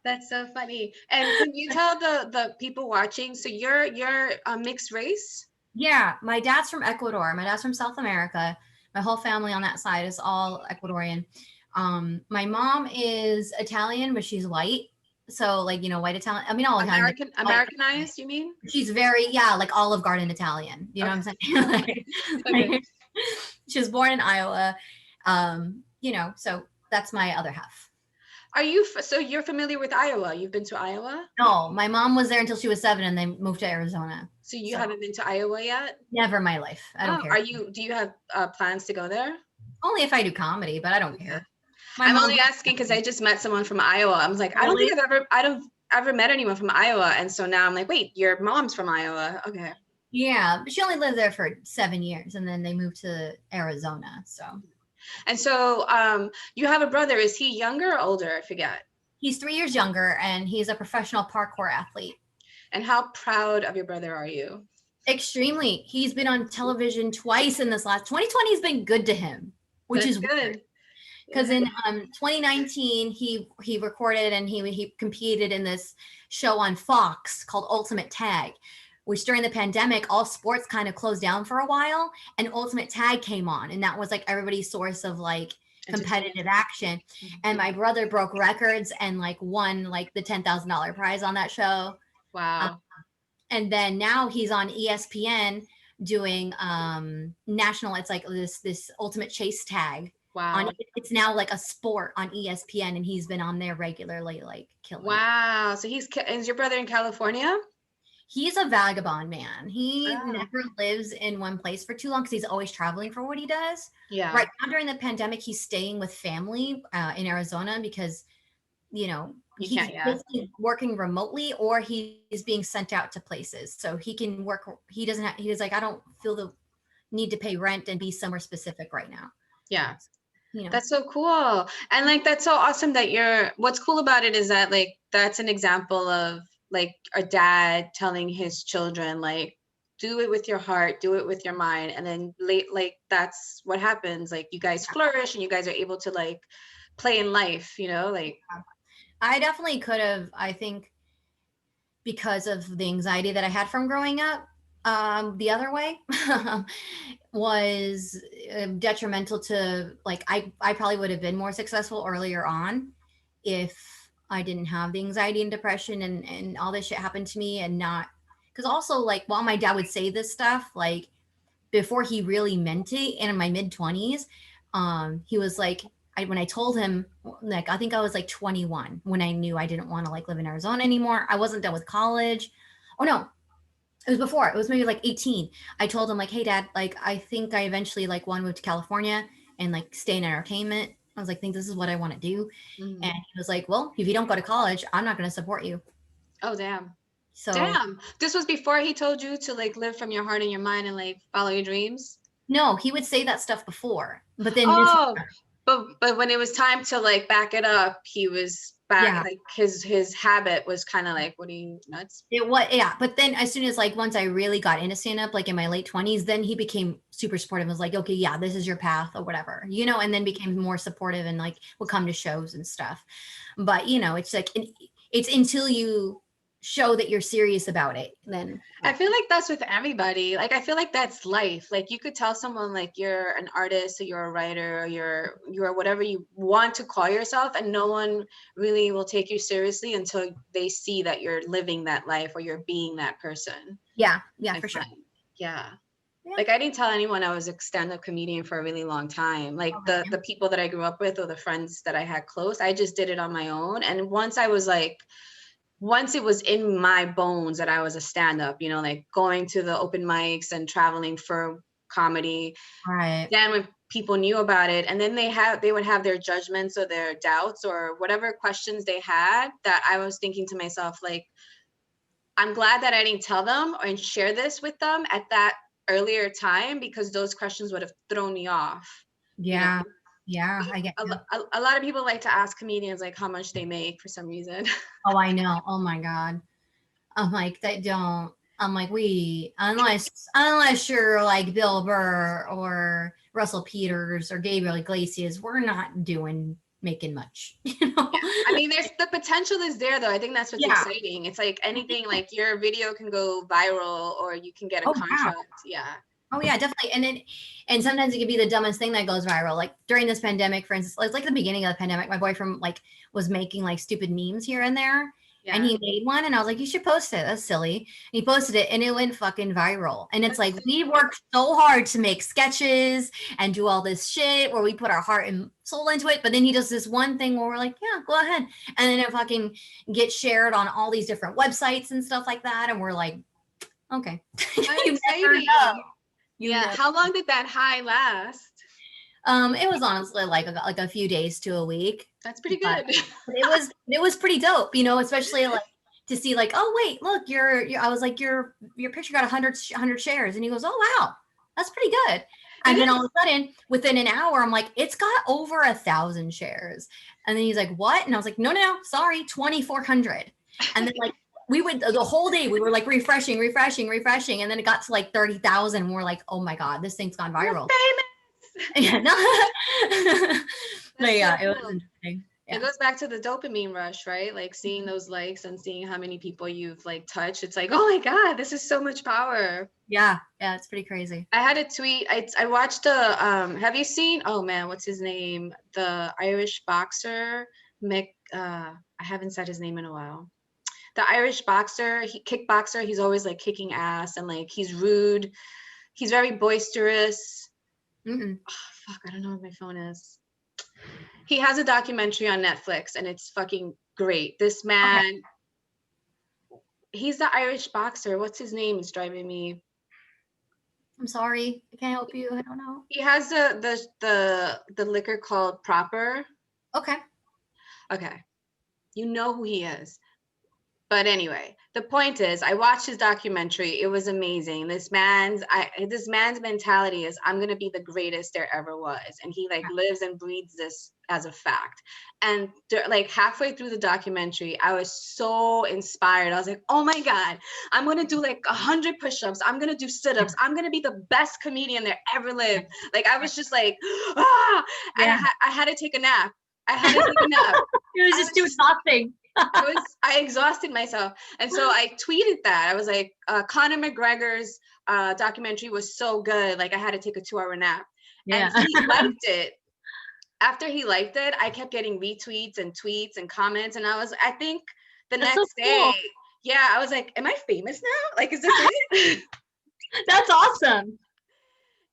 That's so funny. And can you tell the people watching, so you're a mixed race? Yeah, my dad's from Ecuador. My dad's from South America. My whole family on that side is all Ecuadorian. My mom is Italian, but she's white. So like, you know, white Italian. I mean, all Italian. Americanized, you mean? She's very, yeah, like Olive Garden Italian. You know what I'm saying? like, Okay. like, she was born in Iowa. You know, so that's my other half. Are you so you're familiar with Iowa? You've been to Iowa? No, my mom was there until she was 7 and they moved to Arizona. So you haven't been to Iowa yet? Never in my life. I don't care. Do you have plans to go there? Only if I do comedy, but I don't care. I'm only asking because I just met someone from Iowa. I was like, really? I don't ever met anyone from Iowa. And so now I'm like, wait, your mom's from Iowa. Okay. Yeah, but she only lived there for 7 years and then they moved to Arizona. So. And so you have a brother. Is he younger or older? I forget. He's 3 years younger and he's a professional parkour athlete. And how proud of your brother are you? Extremely. He's been on television twice in this last 2020 has been good to him, which is good. Because in 2019 he recorded and he competed in this show on Fox called Ultimate Tag, which during the pandemic all sports kind of closed down for a while, and Ultimate Tag came on, and that was like everybody's source of like competitive action. And my brother broke records and like won like the $10,000 prize on that show. Wow. And then now he's on ESPN doing national, it's like this ultimate chase tag. Wow. It's now like a sport on ESPN, and he's been on there regularly, like killing. Wow. So is your brother in California? He's a vagabond man. He never lives in one place for too long because he's always traveling for what he does. Yeah. Right now during the pandemic, he's staying with family in Arizona because, you know, he's working remotely or he's being sent out to places. So he can work. He's like, I don't feel the need to pay rent and be somewhere specific right now. Yeah. You know. That's so cool. And like, that's so awesome that what's cool about it is that like, that's an example of like a dad telling his children, like, do it with your heart, do it with your mind. And then like, that's what happens. Like you guys flourish and you guys are able to like play in life, you know, like. I definitely could have, I think because of the anxiety that I had from growing up, the other way was detrimental to like, I probably would have been more successful earlier on if I didn't have the anxiety and depression and all this shit happened to me, and not, because also like while my dad would say this stuff, like before he really meant it, and in my mid-20s, he was like, when I told him, like, I think I was like 21 when I knew I didn't want to like live in Arizona anymore. I wasn't done with college. Oh no, it was before. It was maybe like 18. I told him like, hey dad, like, I think I eventually like want to move to California and like stay in entertainment. I was like, think this is what I want to do. Mm-hmm. And he was like, well, if you don't go to college, I'm not going to support you. Oh, damn. So damn. This was before he told you to like live from your heart and your mind and like follow your dreams? No, he would say that stuff before, but then but when it was time to like back it up, he was back. Like his habit was kind of like, what are you, nuts? It was, yeah. But then as soon as like once I really got into stand-up, like in my late 20s, then he became super supportive. Was like, okay, yeah, this is your path or whatever, you know, and then became more supportive and like would come to shows and stuff. But you know, it's like, it's until you show that you're serious about it, then I feel like that's with everybody. Like, I feel like that's life. Like, you could tell someone like you're an artist or you're a writer or you're whatever you want to call yourself, and no one really will take you seriously until they see that you're living that life or you're being that person. yeah, I for sure. find. Yeah. Yeah. Like, I didn't tell anyone I was a stand-up comedian for a really long time. Like, the people that I grew up with or the friends that I had close, I just did it on my own. And once it was in my bones that I was a stand-up, you know, like going to the open mics and traveling for comedy. Right. Then when people knew about it, and then they would have their judgments or their doubts or whatever questions they had, that I was thinking to myself, like, I'm glad that I didn't tell them or share this with them at that earlier time, because those questions would have thrown me off. Yeah. You know? Yeah, I get you. A lot of people like to ask comedians like how much they make for some reason. Oh, I know. Oh my God. I'm like, unless you're like Bill Burr or Russell Peters or Gabriel Iglesias, we're not making much, you know? Yeah. I mean, the potential is there though. I think that's what's exciting. It's like anything, like your video can go viral or you can get a contract. Yeah. Oh yeah, definitely. And sometimes it can be the dumbest thing that goes viral. Like during this pandemic, for instance, like the beginning of the pandemic, my boyfriend like was making like stupid memes here and there. Yeah. And he made one and I was like, you should post it. That's silly. And he posted it and it went fucking viral. And it's like, we worked so hard to make sketches and do all this shit where we put our heart and soul into it. But then he does this one thing where we're like, yeah, go ahead. And then it fucking gets shared on all these different websites and stuff like that. And we're like, okay. You never know. Yeah. How long did that high last? It was honestly like a few days to a week. That's pretty good. But it was pretty dope, you know, especially like to see like, oh wait, look, I was like, your picture got 100 shares, and he goes, oh wow, that's pretty good. And then all of a sudden, within an hour, I'm like, it's got over 1,000 shares. And then he's like, what? And I was like, no, sorry, 2,400. And then like we went the whole day, we were like refreshing. And then it got to like 30,000. And we're like, oh my God, this thing's gone viral. Yeah, no. But yeah, it was interesting. Yeah. It goes back to the dopamine rush, right? Like seeing those likes and seeing how many people you've like touched. It's like, oh my God, this is so much power. Yeah, it's pretty crazy. I had a tweet. I watched have you seen, oh man, what's his name? The Irish boxer, I haven't said his name in a while. The Irish boxer, kickboxer, he's always like kicking ass and like he's rude. He's very boisterous. Oh, fuck, I don't know what my phone is. He has a documentary on Netflix and it's fucking great. This man, he's the Irish boxer. What's his name? It's driving me. I'm sorry, I can't help you. I don't know. He has the liquor called Proper. Okay. You know who he is. But anyway, the point is, I watched his documentary. It was amazing. This man's mentality is, I'm gonna be the greatest there ever was, and he like lives and breathes this as a fact. And like halfway through the documentary, I was so inspired. I was like, oh my God, I'm gonna do like 100 push-ups. I'm gonna do sit-ups. I'm gonna be the best comedian there ever lived. Like I was just like, and I had to take a nap. It was just too exhausting. I exhausted myself. And so I tweeted that. I was like, Conor McGregor's documentary was so good. Like I had to take a 2-hour nap. Yeah. And he liked it. After he liked it, I kept getting retweets and tweets and comments. And I think the next day, I was like, am I famous now? Like, is this it? That's awesome.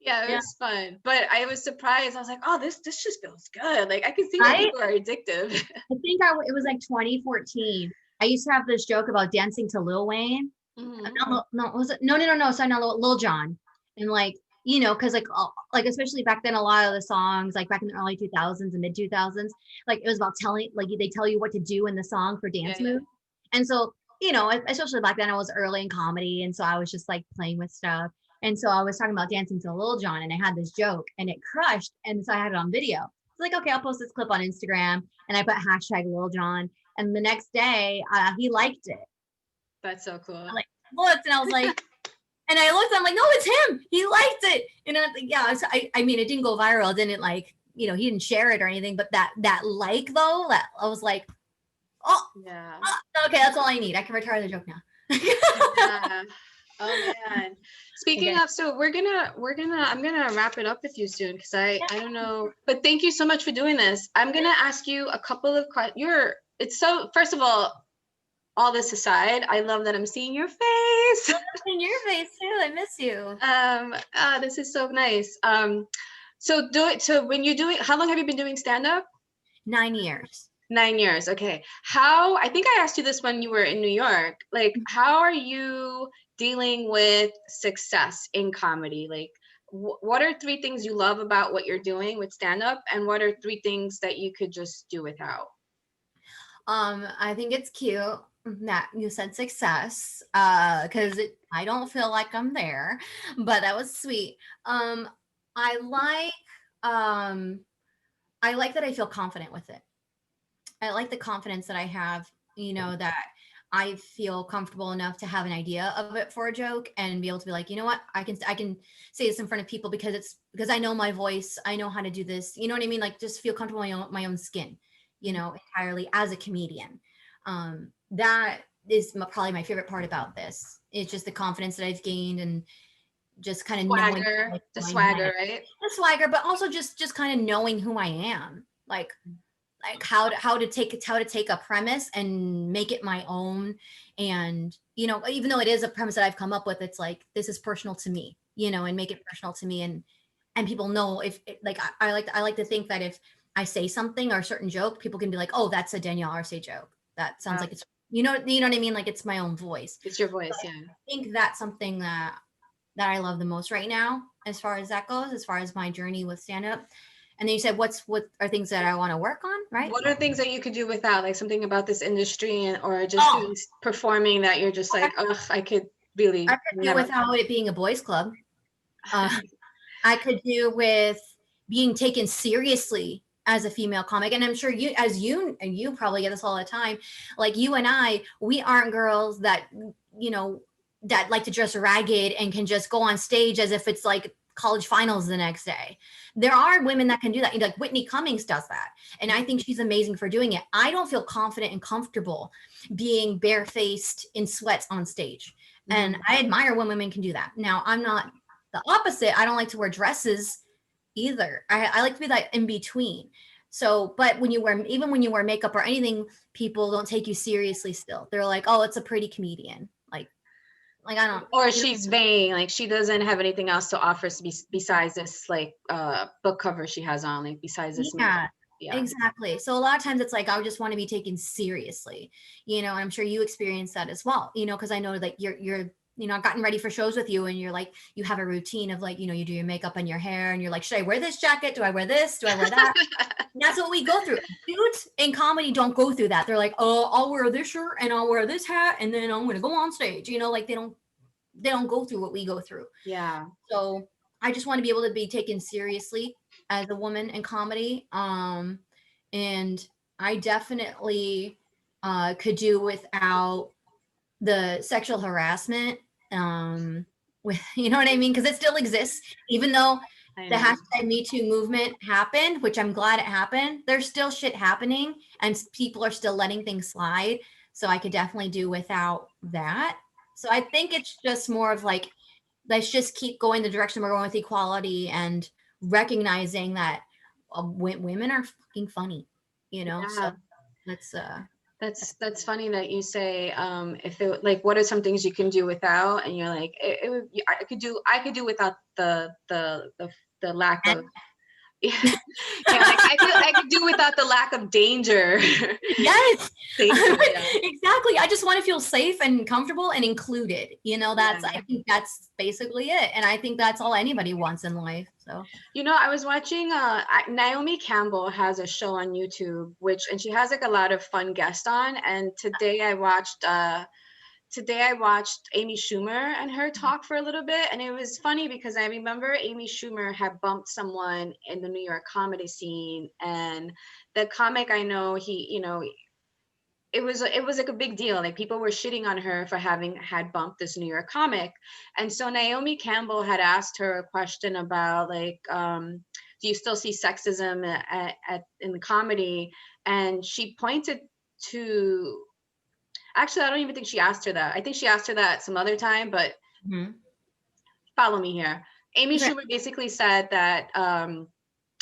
Yeah, it was fun. But I was surprised. I was like, oh, this just feels good. Like I can see why people are addictive. I think it was like 2014. I used to have this joke about dancing to Lil Wayne. No, was it? No, sorry, not Lil Jon. And like, you know, because like especially back then, a lot of the songs, like back in the early 2000s and mid 2000s, like it was about they tell you what to do in the song for dance moves. And so, you know, especially back then, I was early in comedy, and so I was just like playing with stuff. And so I was talking about dancing to Lil Jon, and I had this joke and it crushed. And so I had it on video. It's like, okay, I'll post this clip on Instagram, and I put hashtag Lil Jon. And the next day he liked it. That's so cool. I looked and I was like, and I looked, I'm like, no, it's him. He liked it. And I was like, I mean, it didn't go viral. It didn't like, you know, he didn't share it or anything, but that like though, that I was like, Oh, Yeah. okay, that's all I need. I can retire the joke now. Yeah. Oh man. Speaking Okay. of, so I'm gonna wrap it up with you soon because I don't know, but thank you so much for doing this. I'm gonna ask you a couple of questions. It's so, first of all this aside, I love that I'm seeing your face. In your face too. I miss you. This is so nice. So when you do it, how long have you been doing stand-up? 9 years. 9 years. Okay. I think I asked you this when you were in New York. Like, how are you dealing with success in comedy? Like, what are three things you love about what you're doing with stand up? And what are three things that you could just do without? I think it's cute that you said success, because I don't feel like I'm there, but that was sweet. I like, I like that I feel confident with it. I like the confidence that I have, that I feel comfortable enough to have an idea of it for a joke and be able to be like, you know what, I can say this in front of people because I know my voice, I know how to do this. You know what I mean? Like just feel comfortable in my own skin, entirely as a comedian. That is probably my favorite part about this. It's just the confidence that I've gained and just kind of knowing Swagger, like, the my swagger, head, right? the swagger, but also just kind of knowing who I am. Like how to take a premise and make it my own. And even though it is a premise that I've come up with, it's like this is personal to me, and make it personal to me. And people know if like I like to think that if I say something or a certain joke, people can be like, oh, that's a Danielle Arce joke, that sounds like it's you know what I mean, like it's my own voice. It's your voice, yeah. I think that's something that I love the most right now, as far as that goes, as far as my journey with stand up. And then you said, what are things that I want to work on, right? What are things that you could do without, like something about this industry or just Oh, doing performing that you're just like, ugh, I could really I could do never. without it being a boys' club. I could do with being taken seriously as a female comic. And I'm sure you probably get this all the time. Like you and I, we aren't girls that, that like to dress ragged and can just go on stage as if it's like college finals the next day. There are women that can do that. Like Whitney Cummings does that. And I think she's amazing for doing it. I don't feel confident and comfortable being barefaced in sweats on stage. And I admire when women can do that. Now, I'm not the opposite. I don't like to wear dresses either. I like to be like in between. So, but even when you wear makeup or anything, people don't take you seriously still. They're like, oh, it's a pretty comedian. Like I don't. Or she's vain, like she doesn't have anything else to offer besides this like book cover she has on, like besides this Yeah, makeup. Yeah. exactly. So a lot of times it's like I just want to be taken seriously, and I'm sure you experience that as well, because I know that you're I've gotten ready for shows with you, and you're like you have a routine of like you do your makeup and your hair, and you're like, should I wear this jacket? Do I wear this? Do I wear that? That's what we go through. Dudes in comedy don't go through that. They're like, oh, I'll wear this shirt and I'll wear this hat, and then I'm gonna go on stage. Like they don't go through what we go through. Yeah. So I just want to be able to be taken seriously as a woman in comedy. And I definitely could do without the sexual harassment. With you know what I mean? Because it still exists, even though the hashtag Me Too movement happened, which I'm glad it happened. There's still shit happening, and people are still letting things slide. So I could definitely do without that. So I think it's just more of like, let's just keep going the direction we're going with equality and recognizing that women are fucking funny, Yeah. So That's funny that you say if it like what are some things you can do without, and you're like I could do without the lack of yeah, like I could do without the lack of danger. Yes. Danger, yeah. Exactly. I just want to feel safe and comfortable and included. I think that's basically it. And I think that's all anybody wants in life. So I was watching Naomi Campbell has a show on YouTube and she has like a lot of fun guests on, and today I watched Amy Schumer and her talk for a little bit, and it was funny because I remember Amy Schumer had bumped someone in the New York comedy scene, and the comic I know it was like a big deal. Like people were shitting on her for having had bumped this New York comic, and so Naomi Campbell had asked her a question about like, do you still see sexism in the comedy? And she pointed to, actually, I don't even think she asked her that. I think she asked her that some other time, but follow me here. Amy Schumer basically said that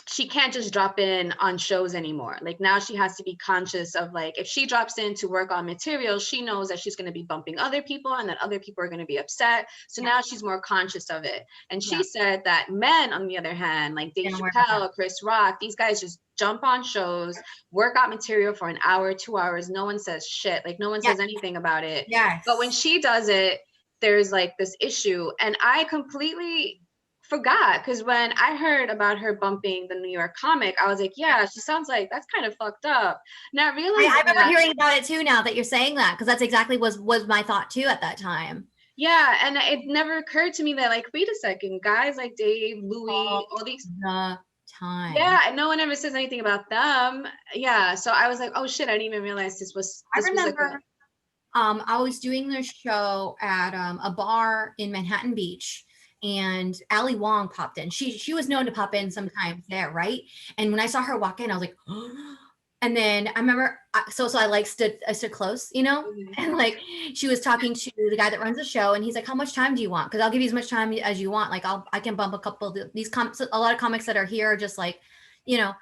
she can't just drop in on shows anymore. Like now she has to be conscious of like, if she drops in to work on material, she knows that she's going to be bumping other people and that other people are going to be upset. So now she's more conscious of it. And she said that men, on the other hand, like Dave Chappelle, Chris Rock, these guys just jump on shows, work out material for an hour, 2 hours. No one says shit. Like no one says anything about it. But when she does it, there's like this issue. And I completely forgot, because when I heard about her bumping the New York comic, I was like, yeah, she sounds like that's kind of fucked up. Not realizing I remember hearing about it too now that you're saying that, because that's exactly was my thought too at that time. Yeah, and it never occurred to me that like, wait a second, guys like Dave, Louis, all these the time. Yeah, and no one ever says anything about them. Yeah, so I was like, oh shit, I didn't even realize this was. I remember, I was doing this show at a bar in Manhattan Beach, and Ali Wong popped in. She was known to pop in sometimes there, right? And when I saw her walk in, I was like, oh. And then I remember, so I like stood close, you know, and like she was talking to the guy that runs the show, and he's like, how much time do you want? Because I'll give you as much time as you want. Like I can bump a couple of these a lot of comics that are here are just like, you know,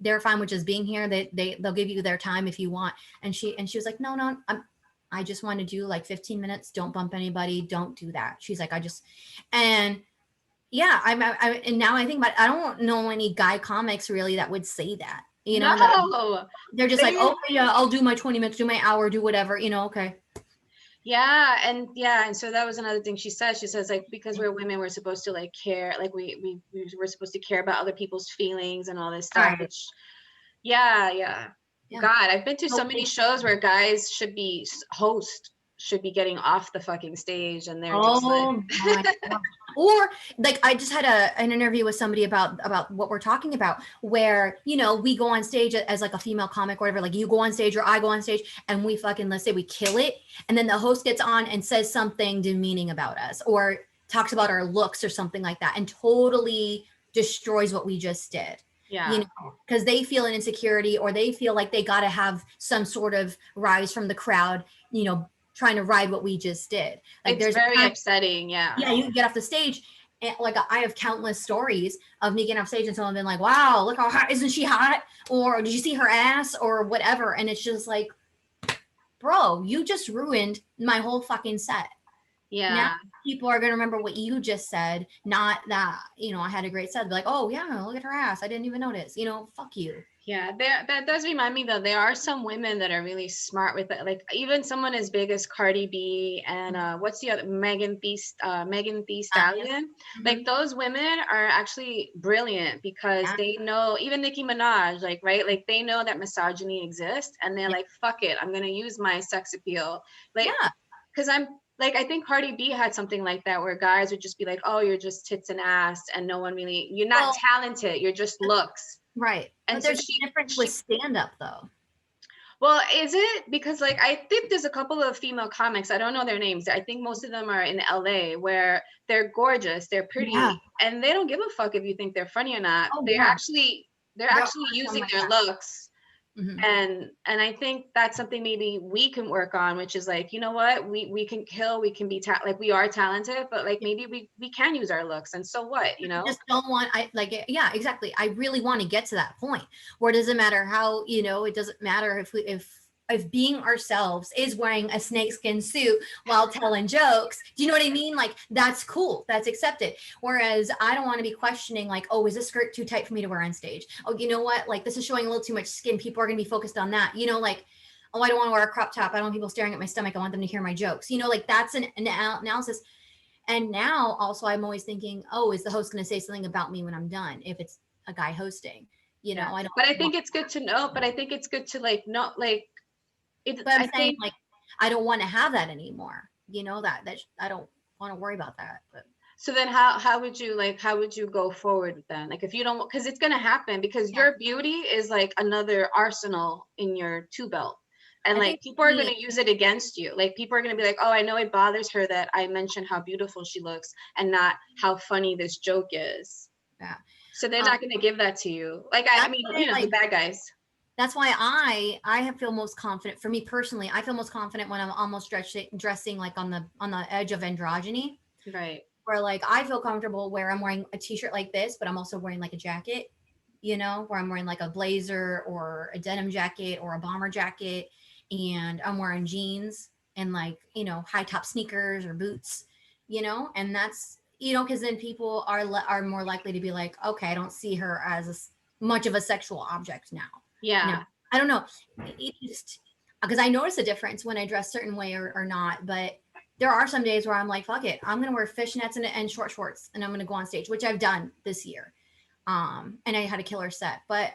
they're fine with just being here. They'll give you their time if you want. And she was like, no, I just want to do like 15 minutes. Don't bump anybody. Don't do that. She's like, and yeah, and now I think about it, I don't know any guy comics really that would say that. You know, they're just like, oh yeah, I'll do my 20 minutes, do my hour, do whatever, you know, okay. Yeah, and so that was another thing she says. She says like, because we're women, we're supposed to like care, like we're supposed to care about other people's feelings and all this stuff. Right. Which, yeah. God, I've been to so many shows where guys should be getting off the fucking stage, and they're just like or like I just had an interview with somebody about what we're talking about, where, you know, we go on stage as like a female comic or whatever, like you go on stage or I go on stage and we fucking, let's say we kill it, and then the host gets on and says something demeaning about us or talks about our looks or something like that and totally destroys what we just did. Yeah. You know, because they feel an insecurity or they feel like they got to have some sort of rise from the crowd, you know, trying to ride what we just did. Like it's very upsetting. Yeah, you can get off the stage, and like I have countless stories of me getting off stage and someone being like, wow, look how hot, isn't she hot? Or did you see her ass or whatever? And it's just like, bro, you just ruined my whole fucking set. Yeah. Now people are going to remember what you just said, not that, you know, I had a great set. They're like, oh yeah, look at her ass, I didn't even notice, you know, fuck you. Yeah, that does remind me though, there are some women that are really smart with it. Like even someone as big as Cardi B and what's the other, Megan Thee Stallion. Like those women are actually brilliant because they know, even Nicki Minaj, like, right? Like they know that misogyny exists and they're like, fuck it, I'm going to use my sex appeal. Like, because like, I think Cardi B had something like that where guys would just be like, oh, you're just tits and ass and no one really, you're not talented, you're just looks. Right. And but there's a difference with stand-up though. Well, is it? Because like, I think there's a couple of female comics, I don't know their names. I think most of them are in LA where they're gorgeous, they're pretty, and they don't give a fuck if you think they're funny or not. They're actually using their looks. And I think that's something maybe we can work on, which is like, you know what, we can kill, we can be like we are talented, but like maybe we can use our looks, and so what, you know? I just don't want, yeah, exactly. I really want to get to that point where it doesn't matter how, you know, it doesn't matter if being ourselves is wearing a snakeskin suit while telling jokes. Do you know what I mean? Like, that's cool. That's accepted. Whereas I don't want to be questioning like, oh, is this skirt too tight for me to wear on stage? Oh, you know what? Like, this is showing a little too much skin. People are going to be focused on that. You know, like, oh, I don't want to wear a crop top. I don't want people staring at my stomach. I want them to hear my jokes. You know, like that's an analysis. And now also I'm always thinking, oh, is the host going to say something about me when I'm done? If it's a guy hosting, you know, I don't. But I think it's good to know, but I think it's good to like, not like, but I'm saying like, I don't want to have that anymore. You know, that I don't want to worry about that. But so then how would you go forward then? Like if you don't, because it's going to happen because your beauty is like another arsenal in your tool belt. And like people are going to use it against you. Like people are going to be like, oh, I know it bothers her that I mentioned how beautiful she looks and not how funny this joke is. Yeah. So they're not going to give that to you. Like, I mean, you know, like, the bad guys. that's why I feel most confident. For me personally, I feel most confident when I'm almost dressing like on the edge of androgyny, Right. where like I feel comfortable where I'm wearing a t-shirt like this, but I'm also wearing like a jacket, where I'm wearing like a blazer or a denim jacket or a bomber jacket, and I'm wearing jeans and like, high top sneakers or boots, and that's, because then people are more likely to be like, okay, I don't see her as much of a sexual object now. Yeah. I don't know. It just, because I notice a difference when I dress certain way or not, but there are some days where I'm like, fuck it, I'm gonna wear fishnets and short shorts, and I'm gonna go on stage, which I've done this year. And I had a killer set, but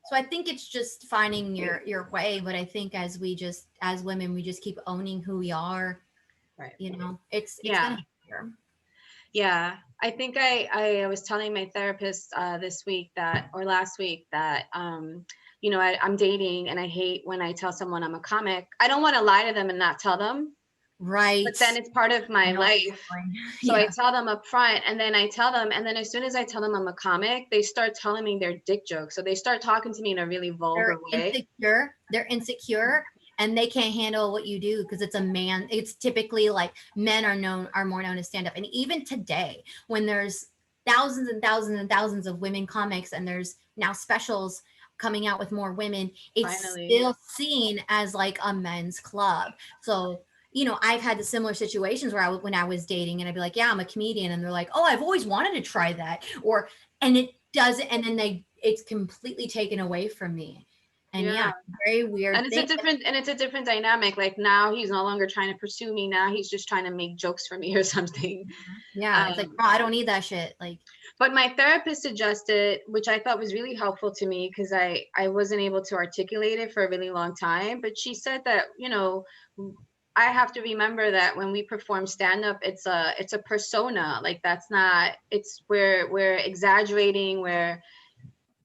so I think it's just finding your way. But I think as women, we just keep owning who we are. Right. It's Yeah. gonna happen. Yeah. I think I was telling my therapist this week or last week that I'm dating, and I hate when I tell someone I'm a comic. I don't want to lie to them and not tell them. Right. But then it's part of my life. So I tell them up front, and then I tell them, and then as soon as I tell them I'm a comic, they start telling me their dick jokes. So they start talking to me in a really vulgar way. They're insecure, and they can't handle what you do because it's a man. It's typically like men are more known to stand up. And even today, when there's thousands and thousands and thousands of women comics, and there's now specials coming out with more women, it's still seen as like a men's club. So I've had the similar situations where when I was dating, and I'd be like, yeah, I'm a comedian. And they're like, oh, I've always wanted to try that. And it doesn't. And then it's completely taken away from me. And very weird. And it's a different dynamic. Like now he's no longer trying to pursue me. Now he's just trying to make jokes for me or something. Yeah. It's like, oh, I don't need that shit. Like, but my therapist suggested, which I thought was really helpful to me, because I wasn't able to articulate it for a really long time. But she said that, I have to remember that when we perform stand-up, it's a persona. Like we're exaggerating, like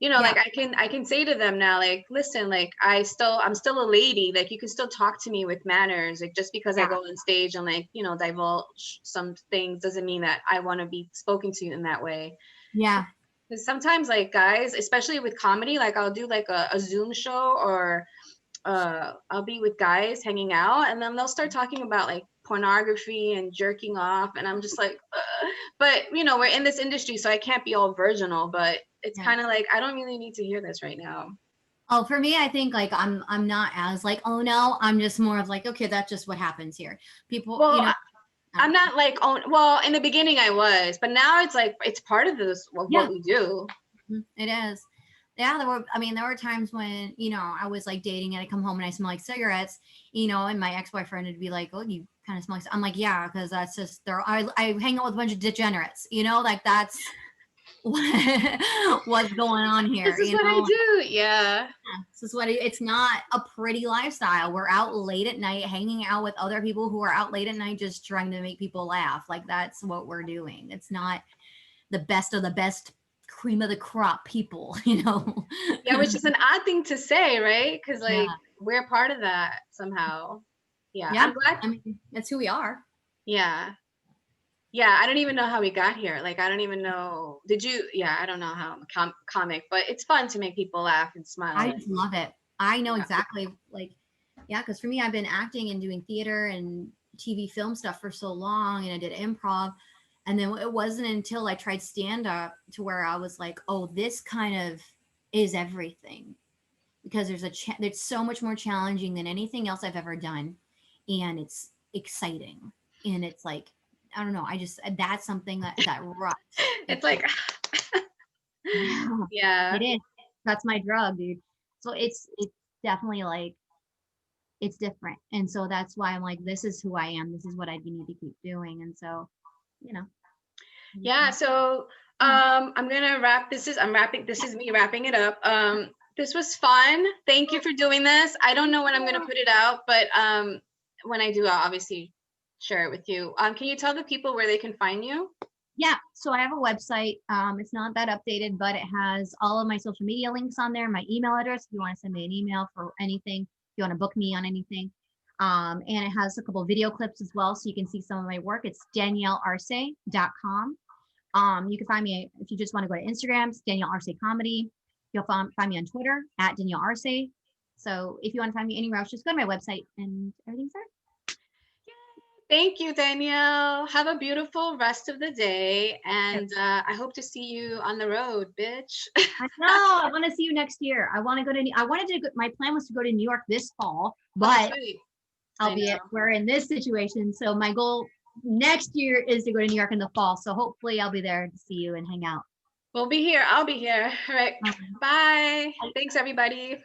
I can say to them now, like, listen, like I'm still a lady. Like you can still talk to me with manners. Like just because I go on stage and like, divulge some things doesn't mean that I want to be spoken to in that way. Yeah. Because sometimes like guys, especially with comedy, like I'll do like a Zoom show, or I'll be with guys hanging out, and then they'll start talking about like pornography and jerking off, and I'm just like, ugh. But we're in this industry, so I can't be all virginal, but it's kind of like I don't really need to hear this right now. Oh, for me, I think like I'm not as like, oh no, I'm just more of like, okay, that's just what happens here. People, I'm not like, well, in the beginning I was, but now it's like it's part of what we do. It is. Yeah, there were times when, I was like dating and I come home and I smell like cigarettes, and my ex-boyfriend would be like, oh, you kind of smell like, I'm like, yeah, because that's just, I hang out with a bunch of degenerates, like that's what's going on here. This is what I do. Yeah. This is what it's not a pretty lifestyle. We're out late at night, hanging out with other people who are out late at night, just trying to make people laugh. Like that's what we're doing. It's not the best of the best, cream of the crop people, Yeah, which is an odd thing to say, right? Because like we're part of that somehow. Yeah. I'm glad. I mean, that's who we are. Yeah. I don't even know how we got here. Like I don't even know. I don't know how I'm a comic, but it's fun to make people laugh and smile. I just love it. I know exactly, like, because for me, I've been acting and doing theater and TV film stuff for so long, and I did improv. And then it wasn't until I tried stand-up to where I was like, oh, this kind of is everything, because it's so much more challenging than anything else I've ever done. And it's exciting. And it's like, I don't know. That's something that ruts. It's like, yeah, it is. That's my drug, dude. So it's definitely like, it's different. And so that's why I'm like, this is who I am. This is what I need to keep doing. And so, Yeah. So I'm gonna wrap. This is me wrapping it up. This was fun. Thank you for doing this. I don't know when I'm gonna put it out, but when I do, I'll obviously share it with you. Can you tell the people where they can find you? Yeah. So I have a website. It's not that updated, but it has all of my social media links on there, my email address, if you want to send me an email for anything, if you want to book me on anything. And it has a couple of video clips as well, so you can see some of my work. It's DanielleArce.com. You can find me if you just want to go to Instagram, it's Danielle Arce Comedy. You'll find me on Twitter at Danielle Arce. So if you want to find me anywhere else, just go to my website and everything's there. Thank you, Danielle. Have a beautiful rest of the day. And I hope to see you on the road, bitch. I know. I want to see you next year. I want to go to, my plan was to go to New York this fall, but albeit we're in this situation. So my goal next year is to go to New York in the fall. So hopefully I'll be there to see you and hang out. We'll be here. I'll be here. All right. Bye. Thanks, everybody.